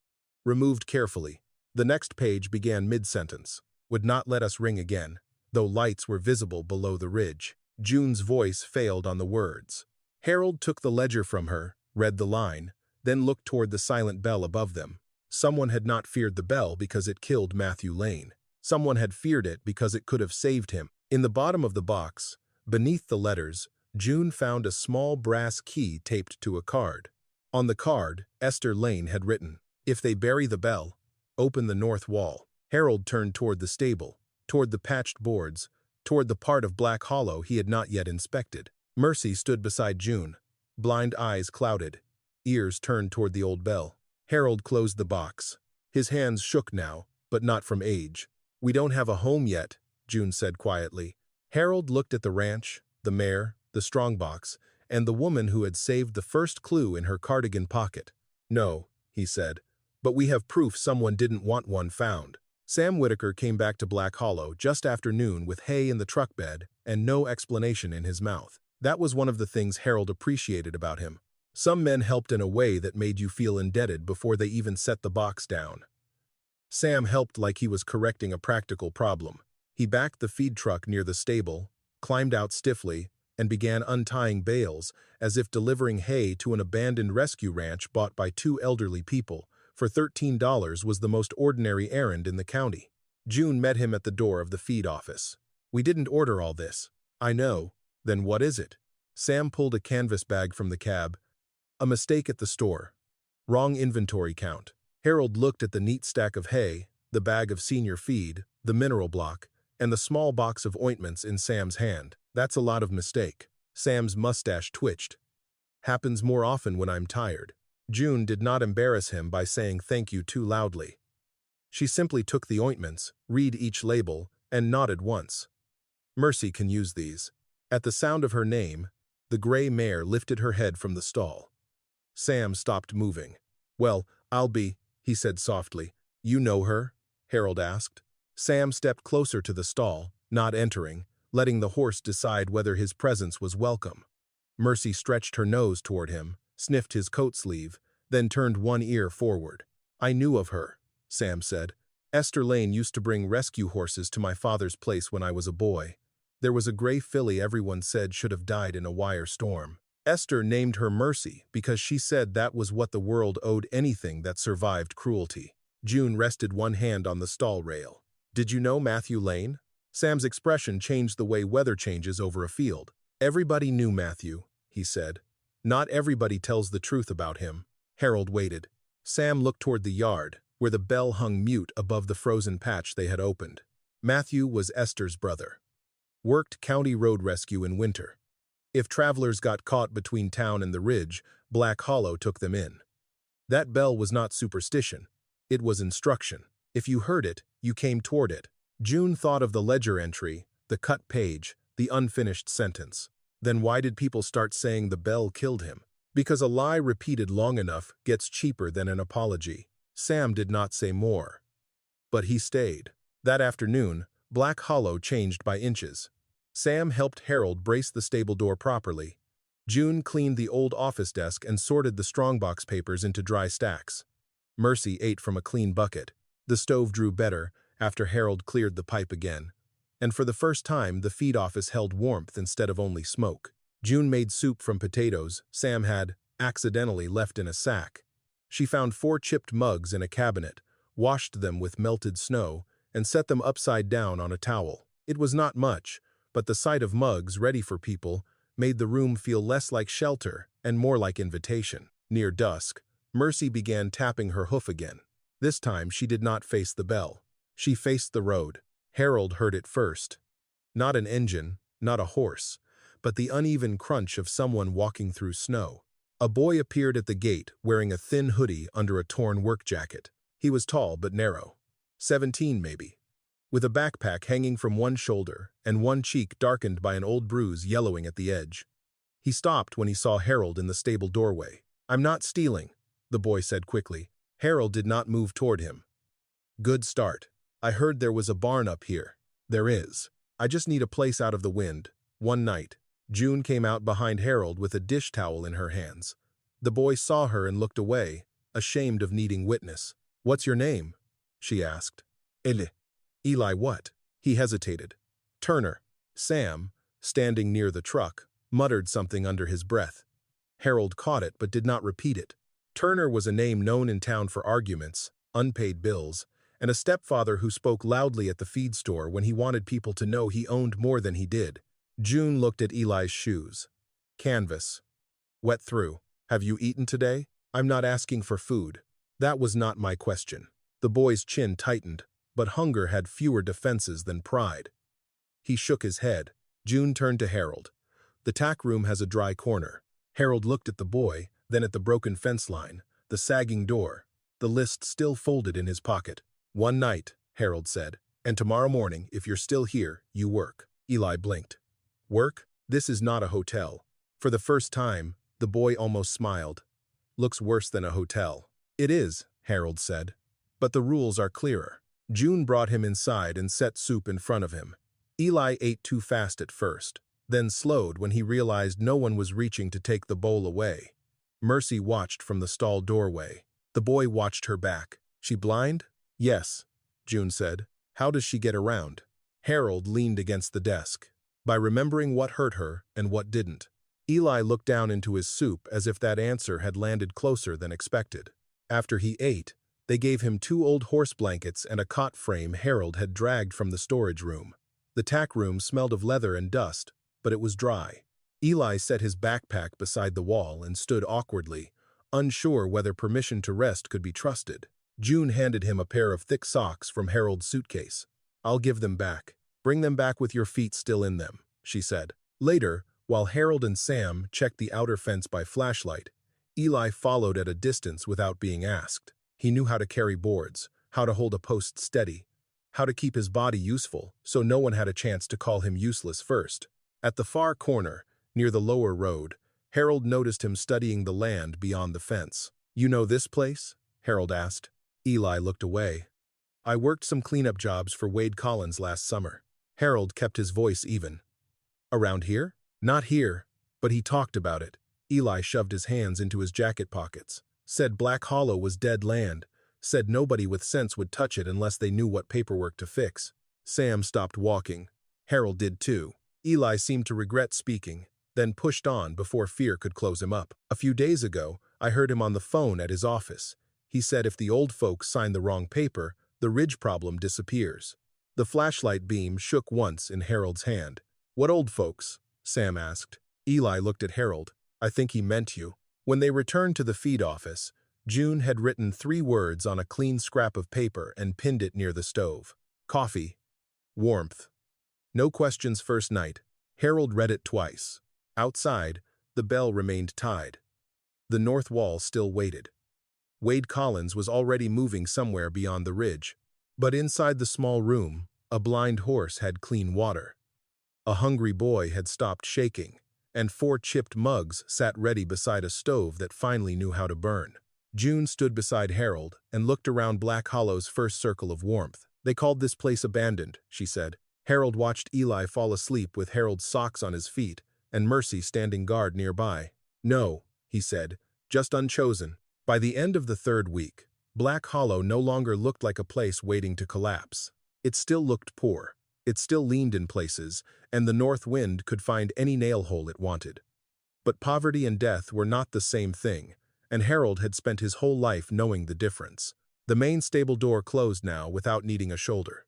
Removed carefully. The next page began mid-sentence. Would not let us ring again, though lights were visible below the ridge. June's voice failed on the words. Harold took the ledger from her, read the line, then looked toward the silent bell above them. Someone had not feared the bell because it killed Matthew Lane. Someone had feared it because it could have saved him. In the bottom of the box, beneath the letters, June found a small brass key taped to a card. On the card, Esther Lane had written, "If they bury the bell, open the north wall." Harold turned toward the stable, toward the patched boards, toward the part of Black Hollow he had not yet inspected. Mercy stood beside June, blind eyes clouded, ears turned toward the old bell. Harold closed the box. His hands shook now, but not from age. "We don't have a home yet," June said quietly. Harold looked at the ranch, the mare, the strongbox, and the woman who had saved the first clue in her cardigan pocket. "No," he said, "but we have proof someone didn't want one found." Sam Whitaker came back to Black Hollow just after noon with hay in the truck bed and no explanation in his mouth. That was one of the things Harold appreciated about him. Some men helped in a way that made you feel indebted before they even set the box down. Sam helped like he was correcting a practical problem. He backed the feed truck near the stable, climbed out stiffly, and began untying bales, as if delivering hay to an abandoned rescue ranch bought by 2 elderly people for $13 was the most ordinary errand in the county. June met him at the door of the feed office. "We didn't order all this." "I know. Then what is it?" Sam pulled a canvas bag from the cab. "A mistake at the store. Wrong inventory count." Harold looked at the neat stack of hay, the bag of senior feed, the mineral block, and the small box of ointments in Sam's hand. "That's a lot of mistake." Sam's mustache twitched. "Happens more often when I'm tired." June did not embarrass him by saying thank you too loudly. She simply took the ointments, read each label, and nodded once. "Mercy can use these." At the sound of her name, the gray mare lifted her head from the stall. Sam stopped moving. "Well, I'll be," he said softly. "You know her?" Harold asked. Sam stepped closer to the stall, not entering, letting the horse decide whether his presence was welcome. Mercy stretched her nose toward him, sniffed his coat sleeve, then turned one ear forward. "I knew of her," Sam said. "Esther Lane used to bring rescue horses to my father's place when I was a boy. There was a gray filly everyone said should have died in a wire storm. Esther named her Mercy because she said that was what the world owed anything that survived cruelty." June rested one hand on the stall rail. "Did you know Matthew Lane?" Sam's expression changed the way weather changes over a field. "Everybody knew Matthew," he said. "Not everybody tells the truth about him." Harold waited. Sam looked toward the yard, where the bell hung mute above the frozen patch they had opened. Matthew was Esther's brother. Worked county road rescue in winter. If travelers got caught between town and the ridge, Black Hollow took them in. That bell was not superstition. It was instruction. If you heard it, you came toward it. June thought of the ledger entry, the cut page, the unfinished sentence. Then why did people start saying the bell killed him? Because a lie repeated long enough gets cheaper than an apology. Sam did not say more. But he stayed. That afternoon, Black Hollow changed by inches. Sam helped Harold brace the stable door properly. June cleaned the old office desk and sorted the strongbox papers into dry stacks. Mercy ate from a clean bucket. The stove drew better after Harold cleared the pipe again. And for the first time, the feed office held warmth instead of only smoke. June made soup from potatoes Sam had, accidentally, left in a sack. She found 4 chipped mugs in a cabinet, washed them with melted snow, and set them upside down on a towel. It was not much, but the sight of mugs ready for people made the room feel less like shelter and more like invitation. Near dusk, Mercy began tapping her hoof again. This time she did not face the bell. She faced the road. Harold heard it first. Not an engine, not a horse, but the uneven crunch of someone walking through snow. A boy appeared at the gate wearing a thin hoodie under a torn work jacket. He was tall but narrow. 17 maybe. With a backpack hanging from one shoulder and one cheek darkened by an old bruise yellowing at the edge. He stopped when he saw Harold in the stable doorway. "I'm not stealing," the boy said quickly. Harold did not move toward him. "Good start. I heard there was a barn up here." "There is. I just need a place out of the wind." One night, June came out behind Harold with a dish towel in her hands. The boy saw her and looked away, ashamed of needing witness. "What's your name?" she asked. "Eli." "Eli what?" He hesitated. "Turner." Sam, standing near the truck, muttered something under his breath. Harold caught it but did not repeat it. Turner was a name known in town for arguments, unpaid bills, and a stepfather who spoke loudly at the feed store when he wanted people to know he owned more than he did. June looked at Eli's shoes. Canvas. Wet through. "Have you eaten today?" "I'm not asking for food." "That was not my question." The boy's chin tightened, but hunger had fewer defenses than pride. He shook his head. June turned to Harold. "The tack room has a dry corner." Harold looked at the boy, then at the broken fence line, the sagging door, the list still folded in his pocket. "One night," Harold said, "and tomorrow morning, if you're still here, you work." Eli blinked. "Work? This is not a hotel." For the first time, the boy almost smiled. "Looks worse than a hotel." "It is," Harold said, "but the rules are clearer." June brought him inside and set soup in front of him. Eli ate too fast at first, then slowed when he realized no one was reaching to take the bowl away. Mercy watched from the stall doorway. The boy watched her back. "She blind?" "Yes," June said. "How does she get around?" Harold leaned against the desk. "By remembering what hurt her and what didn't." Eli looked down into his soup as if that answer had landed closer than expected. After he ate, they gave him 2 old horse blankets and a cot frame Harold had dragged from the storage room. The tack room smelled of leather and dust, but it was dry. Eli set his backpack beside the wall and stood awkwardly, unsure whether permission to rest could be trusted. June handed him a pair of thick socks from Harold's suitcase. "I'll give them back. Bring them back with your feet still in them," she said. Later, while Harold and Sam checked the outer fence by flashlight, Eli followed at a distance without being asked. He knew how to carry boards, how to hold a post steady, how to keep his body useful so no one had a chance to call him useless first. At the far corner, near the lower road, Harold noticed him studying the land beyond the fence. "You know this place?" Harold asked. Eli looked away. "I worked some cleanup jobs for Wade Collins last summer." Harold kept his voice even. "Around here?" "Not here, but he talked about it." Eli shoved his hands into his jacket pockets. "Said Black Hollow was dead land. Said nobody with sense would touch it unless they knew what paperwork to fix." Sam stopped walking. Harold did too. Eli seemed to regret speaking, then pushed on before fear could close him up. "A few days ago, I heard him on the phone at his office. He said if the old folks sign the wrong paper, the ridge problem disappears." The flashlight beam shook once in Harold's hand. "What old folks?" Sam asked. Eli looked at Harold. "I think he meant you." When they returned to the feed office, June had written 3 words on a clean scrap of paper and pinned it near the stove. "Coffee. Warmth." No questions first night. Harold read it twice. Outside, the bell remained tied. The north wall still waited. Wade Collins was already moving somewhere beyond the ridge. But inside the small room, a blind horse had clean water. A hungry boy had stopped shaking, and 4 chipped mugs sat ready beside a stove that finally knew how to burn. June stood beside Harold and looked around Black Hollow's first circle of warmth. "They called this place abandoned," she said. Harold watched Eli fall asleep with Harold's socks on his feet and Mercy standing guard nearby. "No," he said, "just unchosen." By the end of the 3rd week, Black Hollow no longer looked like a place waiting to collapse. It still looked poor. It still leaned in places, and the north wind could find any nail hole it wanted. But poverty and death were not the same thing, and Harold had spent his whole life knowing the difference. The main stable door closed now without needing a shoulder.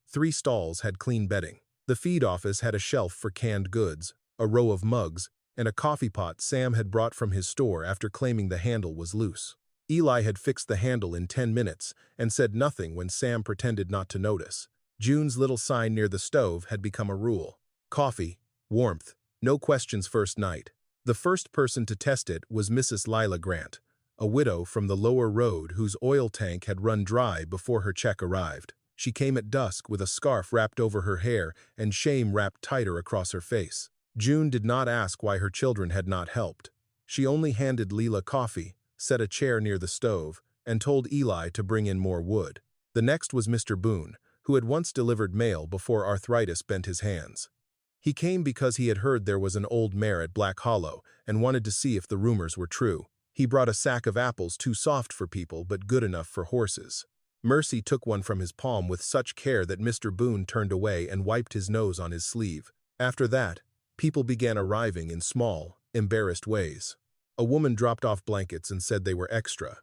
3 stalls had clean bedding. The feed office had a shelf for canned goods, a row of mugs, and a coffee pot Sam had brought from his store after claiming the handle was loose. Eli had fixed the handle in 10 minutes and said nothing when Sam pretended not to notice. June's little sign near the stove had become a rule. "Coffee. Warmth. No questions first night. The first person to test it was Mrs. Lila Grant, a widow from the lower road whose oil tank had run dry before her check arrived. She came at dusk with a scarf wrapped over her hair and shame wrapped tighter across her face. June did not ask why her children had not helped. She only handed Leela coffee, set a chair near the stove, and told Eli to bring in more wood. The next was Mr. Boone, who had once delivered mail before arthritis bent his hands. He came because he had heard there was an old mare at Black Hollow and wanted to see if the rumors were true. He brought a sack of apples too soft for people but good enough for horses. Mercy took one from his palm with such care that Mr. Boone turned away and wiped his nose on his sleeve. After that, people began arriving in small, embarrassed ways. A woman dropped off blankets and said they were extra.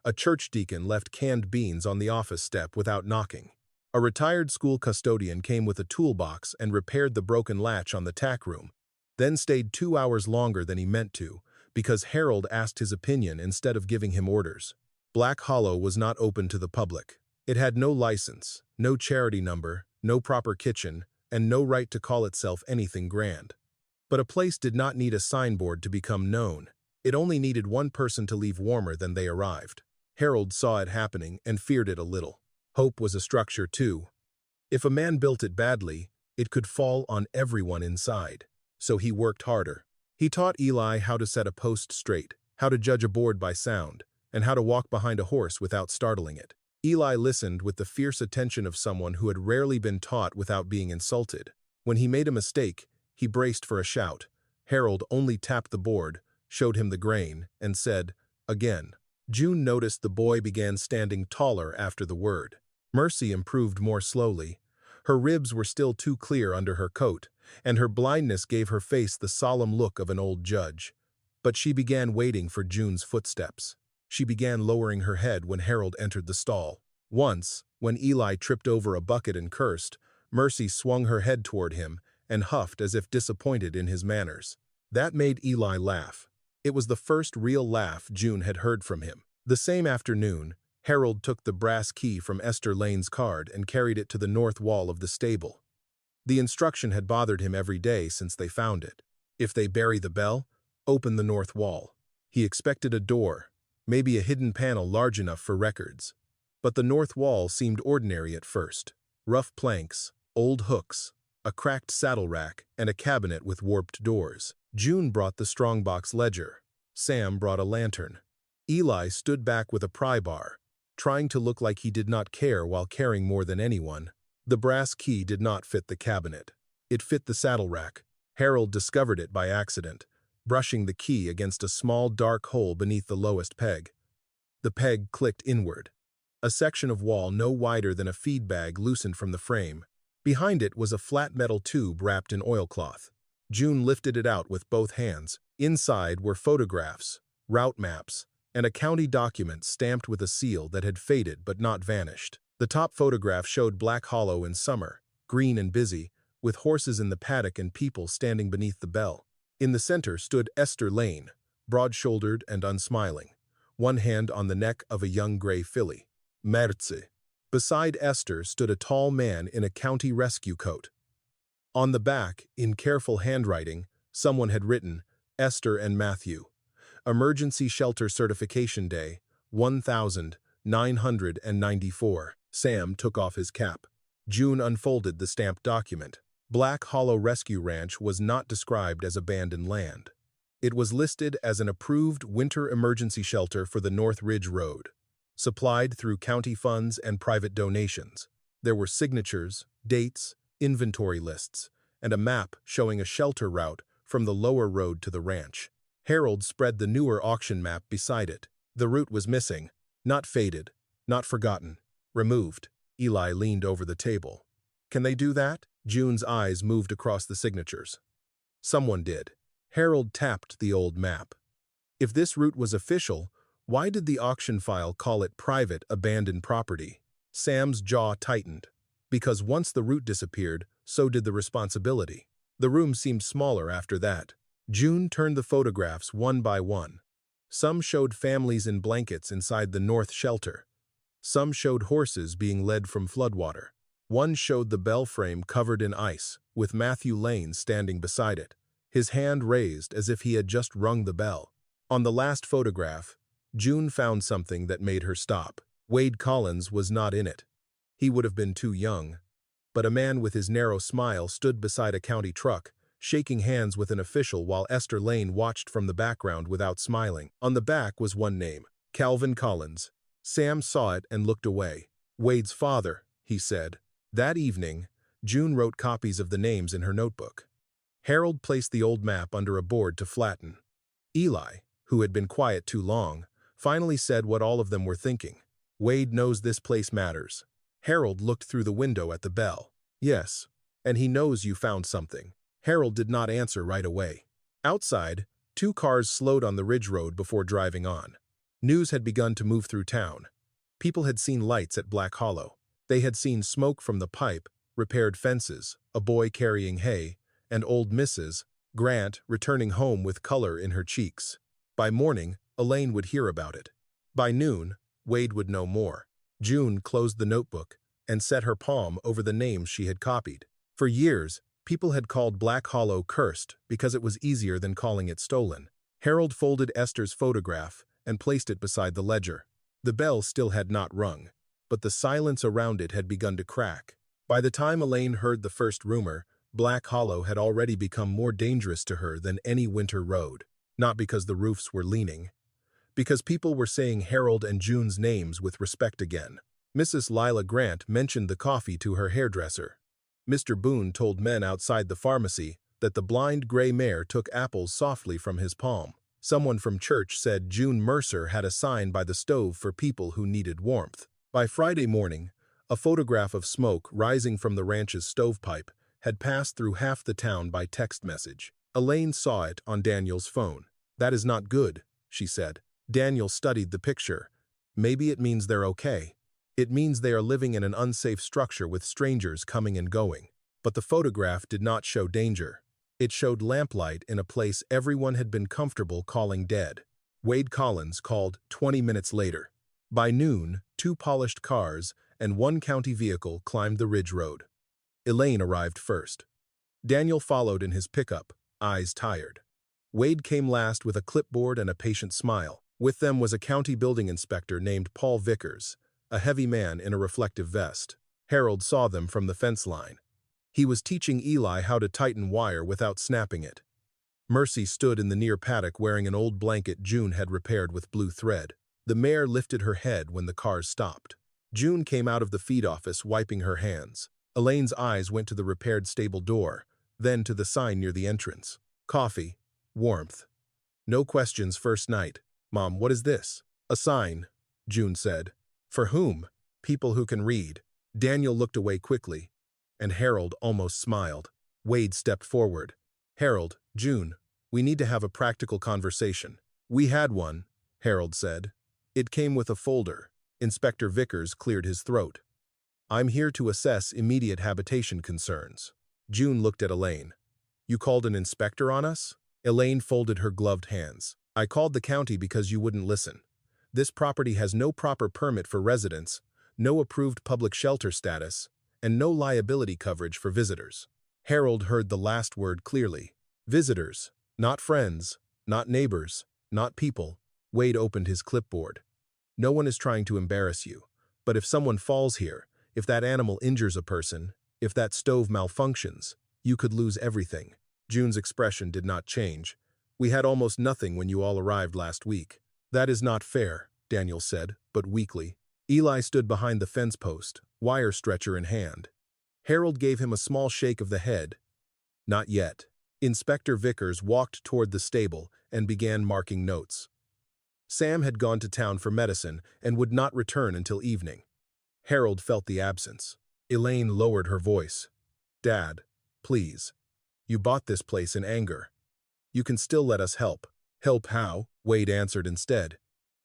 A church deacon left canned beans on the office step without knocking. A retired school custodian came with a toolbox and repaired the broken latch on the tack room, then stayed 2 hours longer than he meant to, because Harold asked his opinion instead of giving him orders. Black Hollow was not open to the public. It had no license, no charity number, no proper kitchen, and no right to call itself anything grand. But a place did not need a signboard to become known. It only needed one person to leave warmer than they arrived. Harold saw it happening and feared it a little. Hope was a structure too. If a man built it badly, it could fall on everyone inside. So he worked harder. He taught Eli how to set a post straight, how to judge a board by sound, and how to walk behind a horse without startling it. Eli listened with the fierce attention of someone who had rarely been taught without being insulted. When he made a mistake, he braced for a shout. Harold only tapped the board, showed him the grain, and said, "Again." June noticed the boy began standing taller after the word. Mercy improved more slowly. Her ribs were still too clear under her coat, and her blindness gave her face the solemn look of an old judge. But she began waiting for June's footsteps. She began lowering her head when Harold entered the stall. Once, when Eli tripped over a bucket and cursed, Mercy swung her head toward him and huffed as if disappointed in his manners. That made Eli laugh. It was the first real laugh June had heard from him. The same afternoon, Harold took the brass key from Esther Lane's card and carried it to the north wall of the stable. The instruction had bothered him every day since they found it. If they bury the bell, open the north wall. He expected a door, maybe a hidden panel large enough for records. But the north wall seemed ordinary at first. Rough planks, old hooks, a cracked saddle rack, and a cabinet with warped doors. June brought the strongbox ledger. Sam brought a lantern. Eli stood back with a pry bar, trying to look like he did not care while caring more than anyone. The brass key did not fit the cabinet. It fit the saddle rack. Harold discovered it by accident, brushing the key against a small dark hole beneath the lowest peg. The peg clicked inward. A section of wall no wider than a feed bag loosened from the frame. Behind it was a flat metal tube wrapped in oilcloth. June lifted it out with both hands. Inside were photographs, route maps, and a county document stamped with a seal that had faded but not vanished. The top photograph showed Black Hollow in summer, green and busy, with horses in the paddock and people standing beneath the bell. In the center stood Esther Lane, broad-shouldered and unsmiling, one hand on the neck of a young gray filly. Mare. Beside Esther stood a tall man in a county rescue coat. On the back, in careful handwriting, someone had written, "Esther and Matthew. Emergency Shelter Certification Day, 1994. Sam took off his cap. June unfolded the stamped document. Black Hollow Rescue Ranch was not described as abandoned land. It was listed as an approved winter emergency shelter for the North Ridge Road, supplied through county funds and private donations. There were signatures, dates, inventory lists, and a map showing a shelter route from the lower road to the ranch. Harold spread the newer auction map beside it. The route was missing, not faded, not forgotten, removed. Eli leaned over the table. "Can they do that?" June's eyes moved across the signatures. Someone did. Harold tapped the old map. If this route was official, why did the auction file call it private abandoned property? Sam's jaw tightened. Because once the route disappeared, so did the responsibility. The room seemed smaller after that. June turned the photographs one by one. Some showed families in blankets inside the north shelter. Some showed horses being led from floodwater. One showed the bell frame covered in ice, with Matthew Lane standing beside it. his hand raised as if he had just rung the bell. On the last photograph, June found something that made her stop. Wade Collins was not in it. He would have been too young. But a man with his narrow smile stood beside a county truck, shaking hands with an official while Esther Lane watched from the background without smiling. On the back was one name, Calvin Collins. Sam saw it and looked away. Wade's father, he said. That evening, June wrote copies of the names in her notebook. Harold placed the old map under a board to flatten. Eli, who had been quiet too long, finally said what all of them were thinking. Wade knows this place matters. Harold looked through the window at the bell. Yes, and he knows you found something. Harold did not answer right away. Outside, 2 cars slowed on the ridge road before driving on. News had begun to move through town. People had seen lights at Black Hollow. They had seen smoke from the pipe, repaired fences, a boy carrying hay, and old Mrs. Grant returning home with color in her cheeks. By morning, Elaine would hear about it. By noon, Wade would know more. June closed the notebook and set her palm over the names she had copied. For years, people had called Black Hollow cursed because it was easier than calling it stolen. Harold folded Esther's photograph and placed it beside the ledger. The bell still had not rung, but the silence around it had begun to crack. By the time Elaine heard the first rumor, Black Hollow had already become more dangerous to her than any winter road. Not because the roofs were leaning, because people were saying Harold and June's names with respect again. Mrs. Lila Grant mentioned the coffee to her hairdresser. Mr. Boone told men outside the pharmacy that the blind gray mare took apples softly from his palm. Someone from church said June Mercer had a sign by the stove for people who needed warmth. By Friday morning, a photograph of smoke rising from the ranch's stovepipe had passed through half the town by text message. Elaine saw it on Daniel's phone. That is not good, she said. Daniel studied the picture. Maybe it means they're okay. It means they are living in an unsafe structure with strangers coming and going. But the photograph did not show danger. It showed lamplight in a place everyone had been comfortable calling dead. Wade Collins called 20 minutes later. By noon, 2 polished cars and 1 county vehicle climbed the ridge road. Elaine arrived first. Daniel followed in his pickup, eyes tired. Wade came last with a clipboard and a patient smile. With them was a county building inspector named Paul Vickers, a heavy man in a reflective vest. Harold saw them from the fence line. He was teaching Eli how to tighten wire without snapping it. Mercy stood in the near paddock wearing an old blanket June had repaired with blue thread. The mare lifted her head when the cars stopped. June came out of the feed office wiping her hands. Elaine's eyes went to the repaired stable door, then to the sign near the entrance. Coffee. Warmth. No questions first night. Mom, what is this? A sign, June said. For whom? People who can read. Daniel looked away quickly, and Harold almost smiled. Wade stepped forward. Harold, June, we need to have a practical conversation. We had one, Harold said. It came with a folder. Inspector Vickers cleared his throat. I'm here to assess immediate habitation concerns. June looked at Elaine. You called an inspector on us? Elaine folded her gloved hands. I called the county because you wouldn't listen. This property has no proper permit for residents, no approved public shelter status, and no liability coverage for visitors. Harold heard the last word clearly. Visitors, not friends, not neighbors, not people. Wade opened his clipboard. No one is trying to embarrass you, but if someone falls here, if that animal injures a person, if that stove malfunctions, you could lose everything. June's expression did not change. We had almost nothing when you all arrived last week. That is not fair, Daniel said, but weakly. Eli stood behind the fence post, wire stretcher in hand. Harold gave him a small shake of the head. Not yet. Inspector Vickers walked toward the stable and began marking notes. Sam had gone to town for medicine and would not return until evening. Harold felt the absence. Elaine lowered her voice. Dad, please. You bought this place in anger. You can still let us help. Help how? Wade answered instead.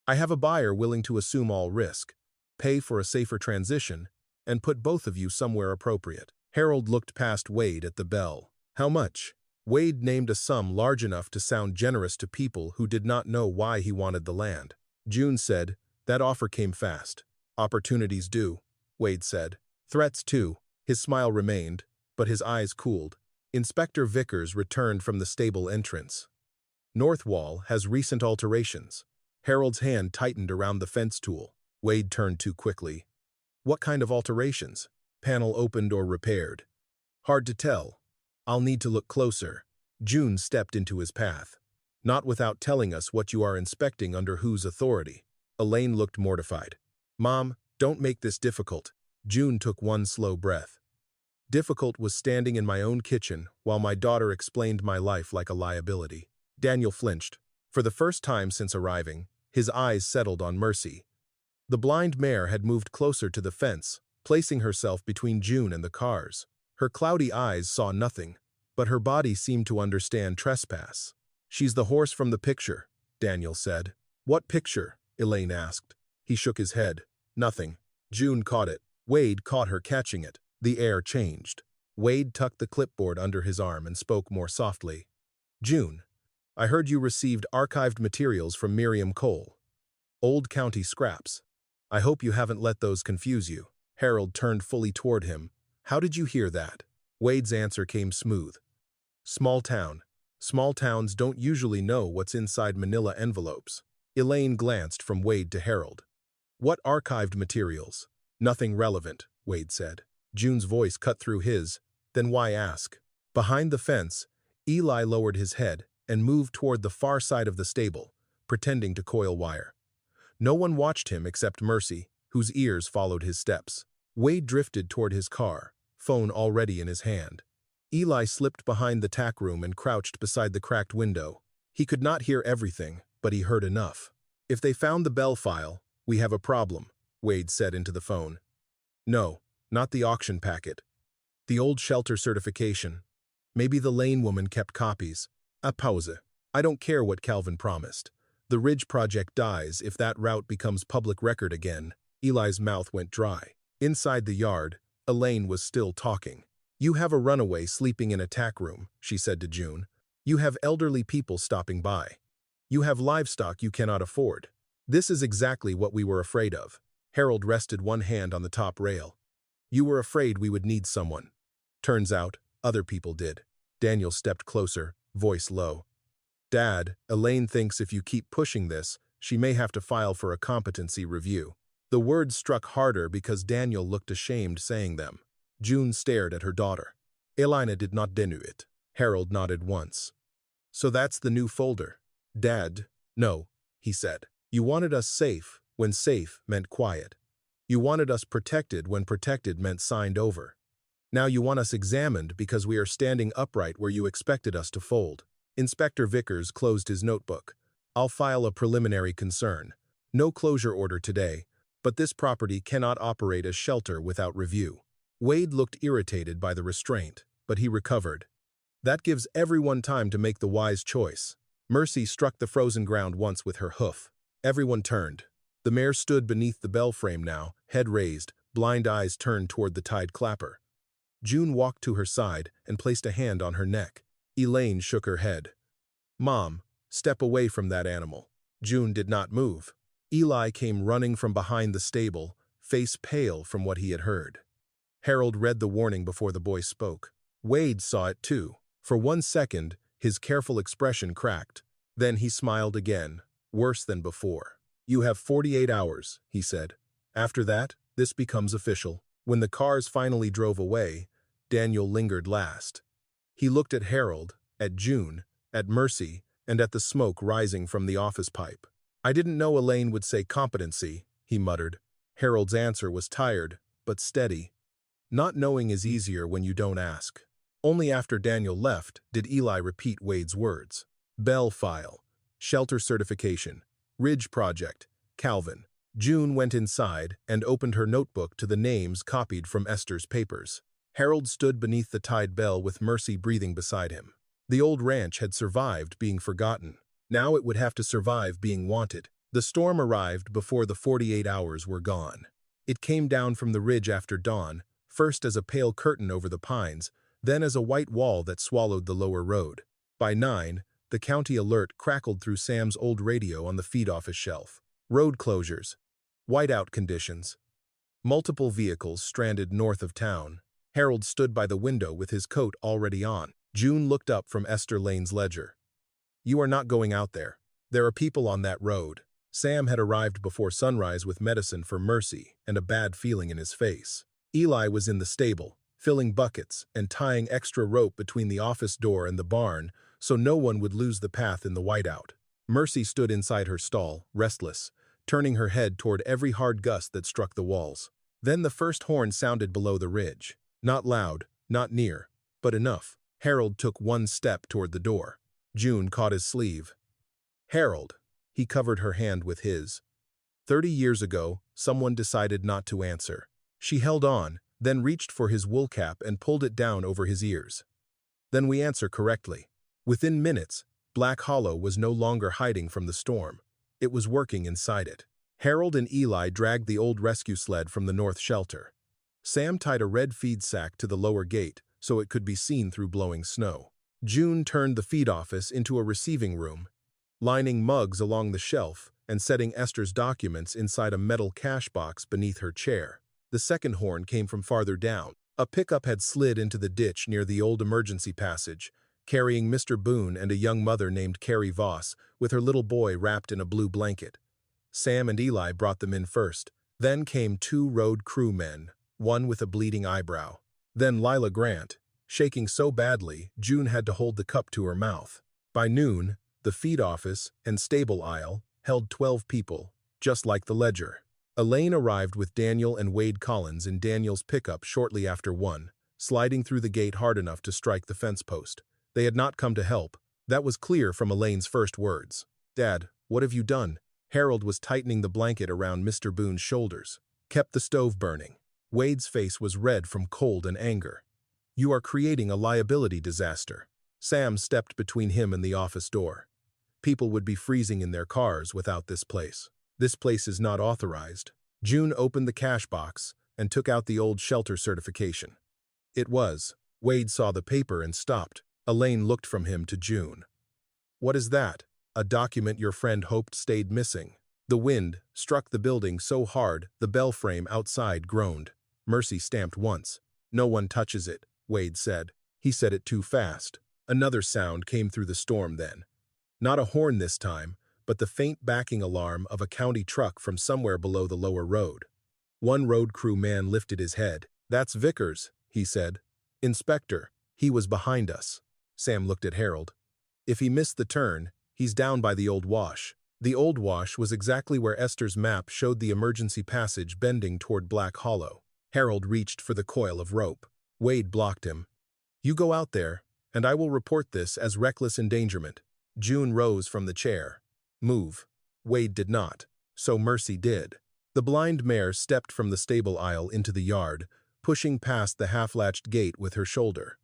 I have a buyer willing to assume all risk, pay for a safer transition, and put both of you somewhere appropriate. Harold looked past Wade at the bell. How much? Wade named a sum large enough to sound generous to people who did not know why he wanted the land. June said, that offer came fast. Opportunities do, Wade said. Threats too. His smile remained, but his eyes cooled. Inspector Vickers returned from the stable entrance. North wall has recent alterations. Harold's hand tightened around the fence tool. Wade turned too quickly. What kind of alterations? Panel opened or repaired? Hard to tell. I'll need to look closer. June stepped into his path. Not without telling us what you are inspecting under whose authority. Elaine looked mortified. Mom, don't make this difficult. June took one slow breath. Difficult was standing in my own kitchen while my daughter explained my life like a liability. Daniel flinched. For the first time since arriving, his eyes settled on Mercy. The blind mare had moved closer to the fence, placing herself between June and the cars. Her cloudy eyes saw nothing, but her body seemed to understand trespass. She's the horse from the picture, Daniel said. What picture? Elaine asked. He shook his head. Nothing. June caught it. Wade caught her catching it. The air changed. Wade tucked the clipboard under his arm and spoke more softly. June, I heard you received archived materials from Miriam Cole. Old county scraps. I hope you haven't let those confuse you. Harold turned fully toward him. How did you hear that? Wade's answer came smooth. Small town. Small towns don't usually know what's inside manila envelopes. Elaine glanced from Wade to Harold. What archived materials? Nothing relevant, Wade said. June's voice cut through his. Then why ask? Behind the fence, Eli lowered his head and moved toward the far side of the stable, pretending to coil wire. No one watched him except Mercy, whose ears followed his steps. Wade drifted toward his car, phone already in his hand. Eli slipped behind the tack room and crouched beside the cracked window. He could not hear everything, but he heard enough. If they found the Bell file, we have a problem, Wade said into the phone. No, not the auction packet. The old shelter certification. Maybe the Lane woman kept copies. A pause. I don't care what Calvin promised. The Ridge project dies if that route becomes public record again. Eli's mouth went dry. Inside the yard, Elaine was still talking. You have a runaway sleeping in a tack room, she said to June. You have elderly people stopping by. You have livestock you cannot afford. This is exactly what we were afraid of. Harold rested one hand on the top rail. You were afraid we would need someone. Turns out, other people did. Daniel stepped closer, voice low. Dad, Elaine thinks if you keep pushing this, she may have to file for a competency review. The words struck harder because Daniel looked ashamed saying them. June stared at her daughter. Elina did not deny it. Harold nodded once. So that's the new folder. Dad, no, he said. You wanted us safe when safe meant quiet. You wanted us protected when protected meant signed over. Now you want us examined because we are standing upright where you expected us to fold. Inspector Vickers closed his notebook. I'll file a preliminary concern. No closure order today, but this property cannot operate as shelter without review. Wade looked irritated by the restraint, but he recovered. That gives everyone time to make the wise choice. Mercy struck the frozen ground once with her hoof. Everyone turned. The mare stood beneath the bell frame now, head raised, blind eyes turned toward the tied clapper. June walked to her side and placed a hand on her neck. Elaine shook her head. Mom, step away from that animal. June did not move. Eli came running from behind the stable, face pale from what he had heard. Harold read the warning before the boy spoke. Wade saw it too. For 1 second, his careful expression cracked. Then he smiled again, worse than before. You have 48 hours, he said. After that, this becomes official. When the cars finally drove away, Daniel lingered last. He looked at Harold, at June, at Mercy, and at the smoke rising from the office pipe. I didn't know Elaine would say competency, he muttered. Harold's answer was tired, but steady. Not knowing is easier when you don't ask. Only after Daniel left did Eli repeat Wade's words. Bell file. Shelter certification. Ridge project. Calvin. June went inside and opened her notebook to the names copied from Esther's papers. Harold stood beneath the tied bell with Mercy breathing beside him. The old ranch had survived being forgotten. Now it would have to survive being wanted. The storm arrived before the 48 hours were gone. It came down from the ridge after dawn, first as a pale curtain over the pines, then as a white wall that swallowed the lower road. By 9, the county alert crackled through Sam's old radio on the feed office shelf. Road closures. Whiteout conditions. Multiple vehicles stranded north of town. Harold stood by the window with his coat already on. June looked up from Esther Lane's ledger. "You are not going out there. There are people on that road." Sam had arrived before sunrise with medicine for Mercy and a bad feeling in his face. Eli was in the stable, filling buckets and tying extra rope between the office door and the barn so no one would lose the path in the whiteout. Mercy stood inside her stall, restless, turning her head toward every hard gust that struck the walls. Then the first horn sounded below the ridge. Not loud, not near, but enough. Harold took one step toward the door. June caught his sleeve. "Harold." He covered her hand with his. 30 years ago, someone decided not to answer. She held on, then reached for his wool cap and pulled it down over his ears. "Then we answer correctly." Within minutes, Black Hollow was no longer hiding from the storm. It was working inside it. Harold and Eli dragged the old rescue sled from the north shelter. Sam tied a red feed sack to the lower gate so it could be seen through blowing snow. June turned the feed office into a receiving room, lining mugs along the shelf and setting Esther's documents inside a metal cash box beneath her chair. The second horn came from farther down. A pickup had slid into the ditch near the old emergency passage, carrying Mr. Boone and a young mother named Carrie Voss with her little boy wrapped in a blue blanket. Sam and Eli brought them in first. Then came 2 road crew men, one with a bleeding eyebrow. Then Lila Grant, shaking so badly June had to hold the cup to her mouth. By noon, the feed office and stable aisle held 12 people, just like the ledger. Elaine arrived with Daniel and Wade Collins in Daniel's pickup shortly after 1, sliding through the gate hard enough to strike the fence post. They had not come to help. That was clear from Elaine's first words. "Dad, what have you done?" Harold was tightening the blanket around Mr. Boone's shoulders. "Kept the stove burning." Wade's face was red from cold and anger. "You are creating a liability disaster." Sam stepped between him and the office door. "People would be freezing in their cars without this place. This place is not authorized." June opened the cash box and took out the old shelter certification. It was. Wade saw the paper and stopped. Elaine looked from him to June. "What is that?" "A document your friend hoped stayed missing." The wind struck the building so hard the bell frame outside groaned. Mercy stamped once. "No one touches it," Wade said. He said it too fast. Another sound came through the storm then. Not a horn this time, but the faint backing alarm of a county truck from somewhere below the lower road. One road crew man lifted his head. "That's Vickers," he said. "Inspector, he was behind us." Sam looked at Harold. "If he missed the turn, he's down by the old wash." The old wash was exactly where Esther's map showed the emergency passage bending toward Black Hollow. Harold reached for the coil of rope. Wade blocked him. "You go out there, and I will report this as reckless endangerment." June rose from the chair. "Move." Wade did not, so Mercy did. The blind mare stepped from the stable aisle into the yard, pushing past the half-latched gate with her shoulder.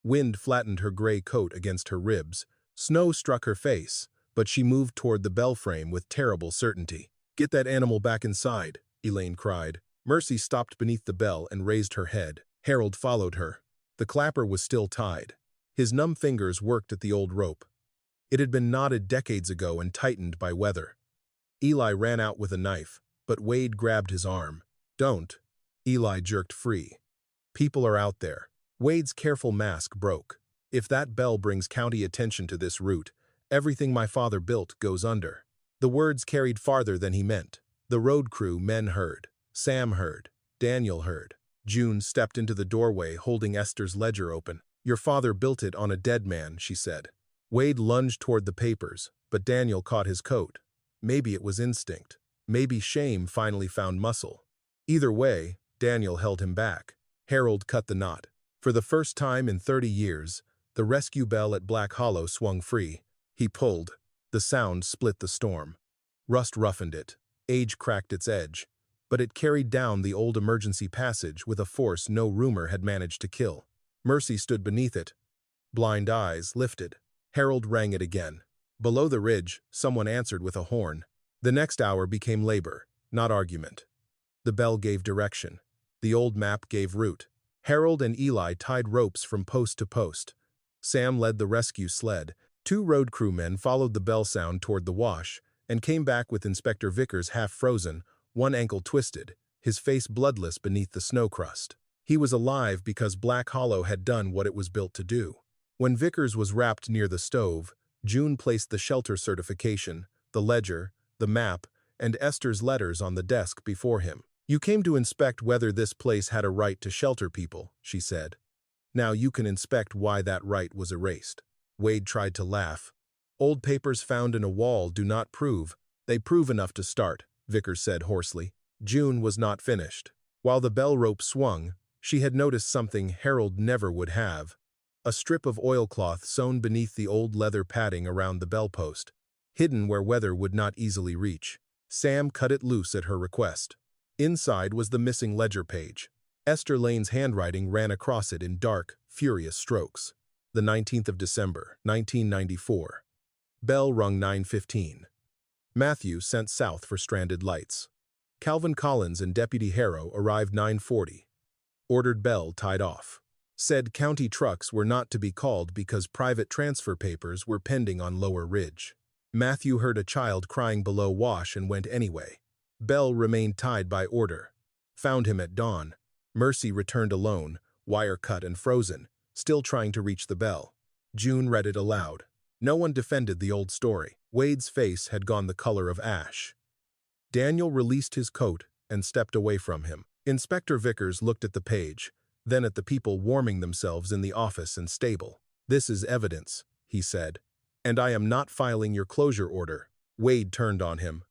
Wind flattened her gray coat against her ribs. Snow struck her face, but she moved toward the bell frame with terrible certainty. "Get that animal back inside," Elaine cried. Mercy stopped beneath the bell and raised her head. Harold followed her. The clapper was still tied. His numb fingers worked at the old rope. It had been knotted decades ago and tightened by weather. Eli ran out with a knife, but Wade grabbed his arm. "Don't." Eli jerked free. "People are out there." Wade's careful mask broke. "If that bell brings county attention to this route, everything my father built goes under." The words carried farther than he meant. The road crew men heard. Sam heard. Daniel heard. June stepped into the doorway holding Esther's ledger open. "Your father built it on a dead man," she said. Wade lunged toward the papers, but Daniel caught his coat. Maybe it was instinct. Maybe shame finally found muscle. Either way, Daniel held him back. Harold cut the knot. For the first time in 30 years, the rescue bell at Black Hollow swung free. He pulled. The sound split the storm. Rust roughened it. Age cracked its edge. But it carried down the old emergency passage with a force no rumor had managed to kill. Mercy stood beneath it. Blind eyes lifted. Harold rang it again. Below the ridge, someone answered with a horn. The next hour became labor, not argument. The bell gave direction. The old map gave route. Harold and Eli tied ropes from post to post. Sam led the rescue sled. 2 road crewmen followed the bell sound toward the wash and came back with Inspector Vickers half frozen, one ankle twisted, his face bloodless beneath the snow crust. He was alive because Black Hollow had done what it was built to do. When Vickers was wrapped near the stove, June placed the shelter certification, the ledger, the map, and Esther's letters on the desk before him. "You came to inspect whether this place had a right to shelter people," she said. "Now you can inspect why that right was erased." Wade tried to laugh. "Old papers found in a wall do not prove. They prove enough to start," Vickers said hoarsely. June was not finished. While the bell rope swung, she had noticed something Harold never would have. A strip of oilcloth sewn beneath the old leather padding around the bell post, hidden where weather would not easily reach. Sam cut it loose at her request. Inside was the missing ledger page. Esther Lane's handwriting ran across it in dark, furious strokes. The 19th of December, 1994. Bell rung 9:15. Matthew sent south for stranded lights. Calvin Collins and Deputy Harrow arrived 9:40. Ordered bell tied off. Said county trucks were not to be called because private transfer papers were pending on Lower Ridge. Matthew heard a child crying below wash and went anyway. Bell remained tied by order. Found him at dawn. Mercy returned alone, wire cut and frozen, still trying to reach the bell. June read it aloud. No one defended the old story. Wade's face had gone the color of ash. Daniel released his coat and stepped away from him. Inspector Vickers looked at the page, then at the people warming themselves in the office and stable. "This is evidence," he said, "and I am not filing your closure order." Wade turned on him.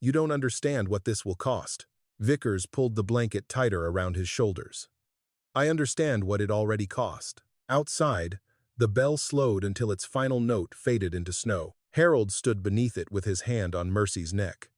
"You don't understand what this will cost." Vickers pulled the blanket tighter around his shoulders. "I understand what it already cost." Outside, the bell slowed until its final note faded into snow. Harold stood beneath it with his hand on Mercy's neck.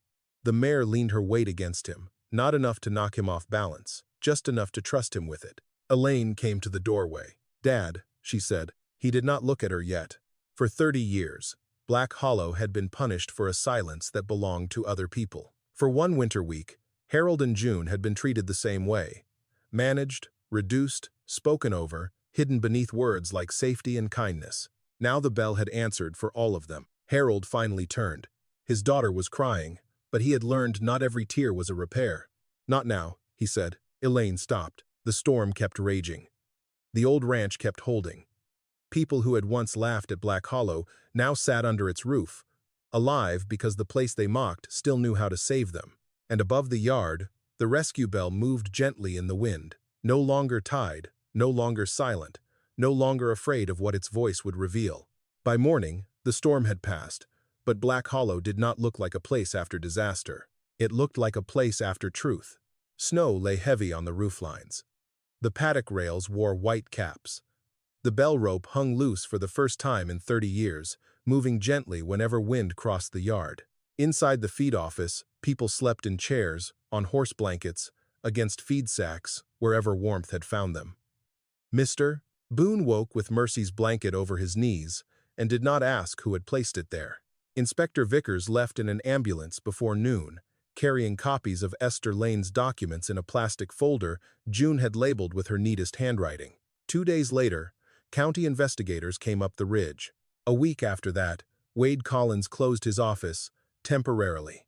The mare leaned her weight against him, not enough to knock him off balance, just enough to trust him with it. Elaine came to the doorway. "Dad," she said. He did not look at her yet. For 30 years, Black Hollow had been punished for a silence that belonged to other people. For one winter week, Harold and June had been treated the same way. Managed, reduced, spoken over, hidden beneath words like safety and kindness. Now the bell had answered for all of them. Harold finally turned. His daughter was crying, but he had learned not every tear was a repair. "Not now," he said. Elaine stopped. The storm kept raging. The old ranch kept holding. People who had once laughed at Black Hollow now sat under its roof, alive because the place they mocked still knew how to save them. And above the yard, the rescue bell moved gently in the wind, no longer tied, no longer silent, no longer afraid of what its voice would reveal. By morning, the storm had passed, but Black Hollow did not look like a place after disaster. It looked like a place after truth. Snow lay heavy on the rooflines. The paddock rails wore white caps. The bell rope hung loose for the first time in 30 years, moving gently whenever wind crossed the yard. Inside the feed office, people slept in chairs, on horse blankets, against feed sacks, wherever warmth had found them. "Mr." Boone woke with Mercy's blanket over his knees and did not ask who had placed it there. Inspector Vickers left in an ambulance before noon, carrying copies of Esther Lane's documents in a plastic folder June had labeled with her neatest handwriting. 2 days later, county investigators came up the ridge. A week after that, Wade Collins closed his office, temporarily.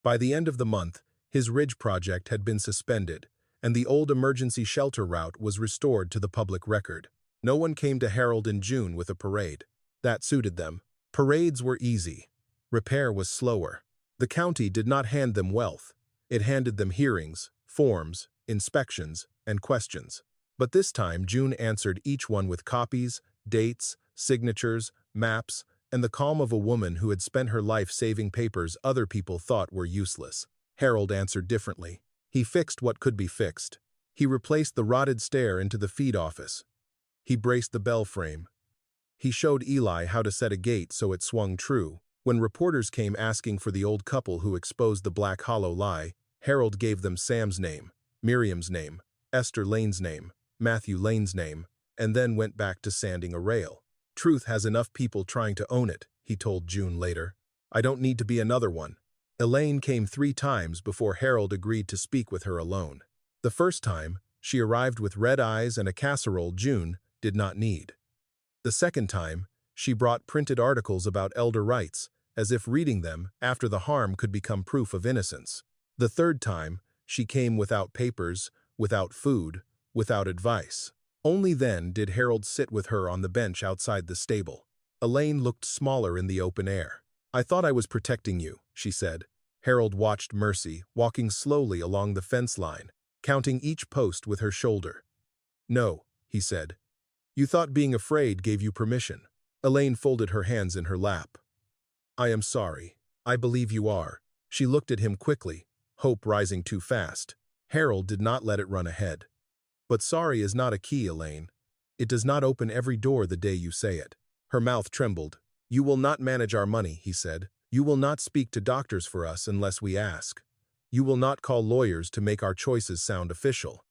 By the end of the month, his ridge project had been suspended, and the old emergency shelter route was restored to the public record. No one came to Harold in June with a parade. That suited them. Parades were easy. Repair was slower. The county did not hand them wealth. It handed them hearings, forms, inspections, and questions. But this time, June answered each one with copies, dates, signatures, maps, and the calm of a woman who had spent her life saving papers other people thought were useless. Harold answered differently. He fixed what could be fixed. He replaced the rotted stair into the feed office. He braced the bell frame. He showed Eli how to set a gate so it swung true. When reporters came asking for the old couple who exposed the Black Hollow lie, Harold gave them Sam's name, Miriam's name, Esther Lane's name, Matthew Lane's name, and then went back to sanding a rail. "Truth has enough people trying to own it," he told June later. "I don't need to be another one." Elaine came 3 times before Harold agreed to speak with her alone. The first time, she arrived with red eyes and a casserole June did not need. The second time, she brought printed articles about elder rights, as if reading them after the harm could become proof of innocence. The third time, she came without papers, without food, without advice. Only then did Harold sit with her on the bench outside the stable. Elaine looked smaller in the open air. "I thought I was protecting you," she said. Harold watched Mercy, walking slowly along the fence line, counting each post with her shoulder. "No," he said. "You thought being afraid gave you permission." Elaine folded her hands in her lap. "I am sorry. I believe you are." She looked at him quickly, hope rising too fast. Harold did not let it run ahead. "But sorry is not a key, Elaine. It does not open every door the day you say it." Her mouth trembled. "You will not manage our money," he said. "You will not speak to doctors for us unless we ask. You will not call lawyers to make our choices sound official.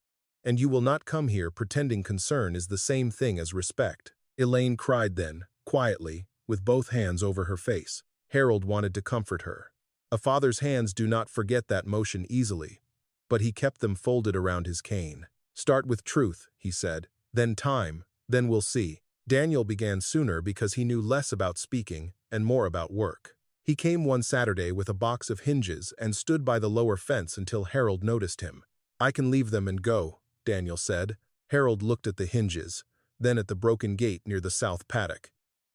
And you will not come here pretending concern is the same thing as respect." Elaine cried then, quietly, with both hands over her face. Harold wanted to comfort her. A father's hands do not forget that motion easily, but he kept them folded around his cane. "Start with truth," he said. "Then time, then we'll see." Daniel began sooner because he knew less about speaking and more about work. He came one Saturday with a box of hinges and stood by the lower fence until Harold noticed him. "I can leave them and go," Daniel said. Harold looked at the hinges, then at the broken gate near the south paddock.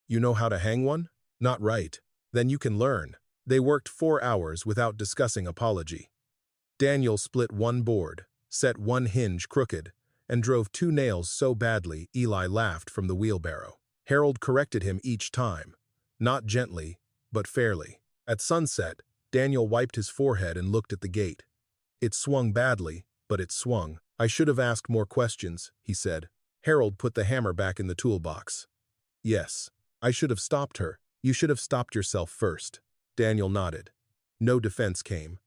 "You know how to hang one?" "Not right." "Then you can learn." They worked 4 hours without discussing apology. Daniel split one board, set one hinge crooked, and drove 2 nails so badly Eli laughed from the wheelbarrow. Harold corrected him each time, not gently, but fairly. At sunset, Daniel wiped his forehead and looked at the gate. It swung badly, but it swung. "I should have asked more questions," he said. Harold put the hammer back in the toolbox. "Yes, I should have stopped her. You should have stopped yourself first." Daniel nodded. No defense came.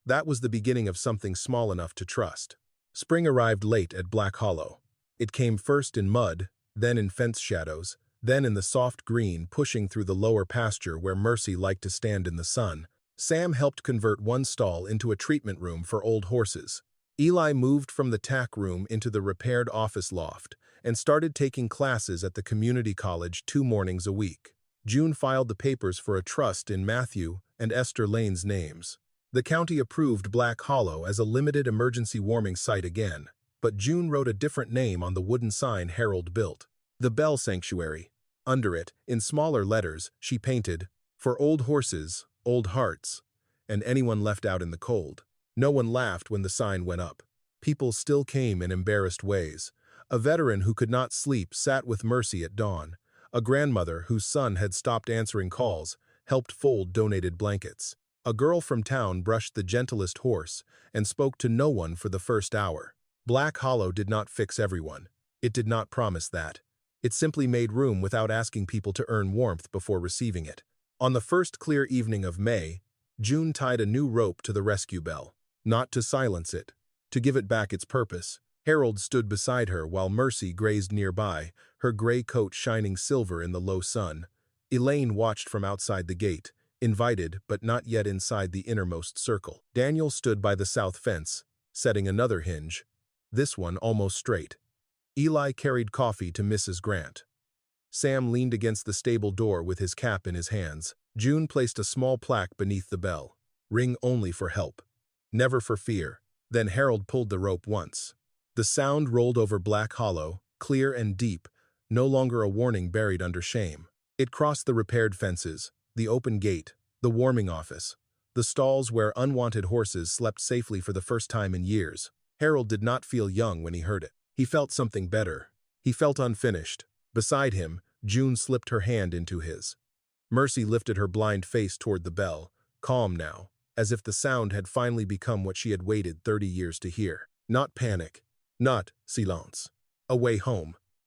That was the beginning of something small enough to trust. Spring arrived late at Black Hollow. It came first in mud, then in fence shadows, then in the soft green pushing through the lower pasture where Mercy liked to stand in the sun. Sam helped convert one stall into a treatment room for old horses. Eli moved from the tack room into the repaired office loft and started taking classes at the community college 2 mornings a week. June filed the papers for a trust in Matthew and Esther Lane's names. The county approved Black Hollow as a limited emergency warming site again, but June wrote a different name on the wooden sign Harold built. The Bell Sanctuary. Under it, in smaller letters, she painted, "For old horses, old hearts, and anyone left out in the cold." No one laughed when the sign went up. People still came in embarrassed ways. A veteran who could not sleep sat with Mercy at dawn. A grandmother whose son had stopped answering calls helped fold donated blankets. A girl from town brushed the gentlest horse and spoke to no one for the first hour. Black Hollow did not fix everyone. It did not promise that. It simply made room without asking people to earn warmth before receiving it. On the first clear evening of May, June tied a new rope to the rescue bell. Not to silence it, to give it back its purpose. Harold stood beside her while Mercy grazed nearby, her gray coat shining silver in the low sun. Elaine watched from outside the gate, invited but not yet inside the innermost circle. Daniel stood by the south fence, setting another hinge, this one almost straight. Eli carried coffee to Mrs. Grant. Sam leaned against the stable door with his cap in his hands. June placed a small plaque beneath the bell. "Ring only for help. Never for fear." Then Harold pulled the rope once. The sound rolled over Black Hollow, clear and deep, no longer a warning buried under shame. It crossed the repaired fences, the open gate, the warming office, the stalls where unwanted horses slept safely for the first time in years. Harold did not feel young when he heard it. He felt something better. He felt unfinished. Beside him, June slipped her hand into his. Mercy lifted her blind face toward the bell, calm now, as if the sound had finally become what she had waited 30 years to hear. Not panic, not silence. A way home.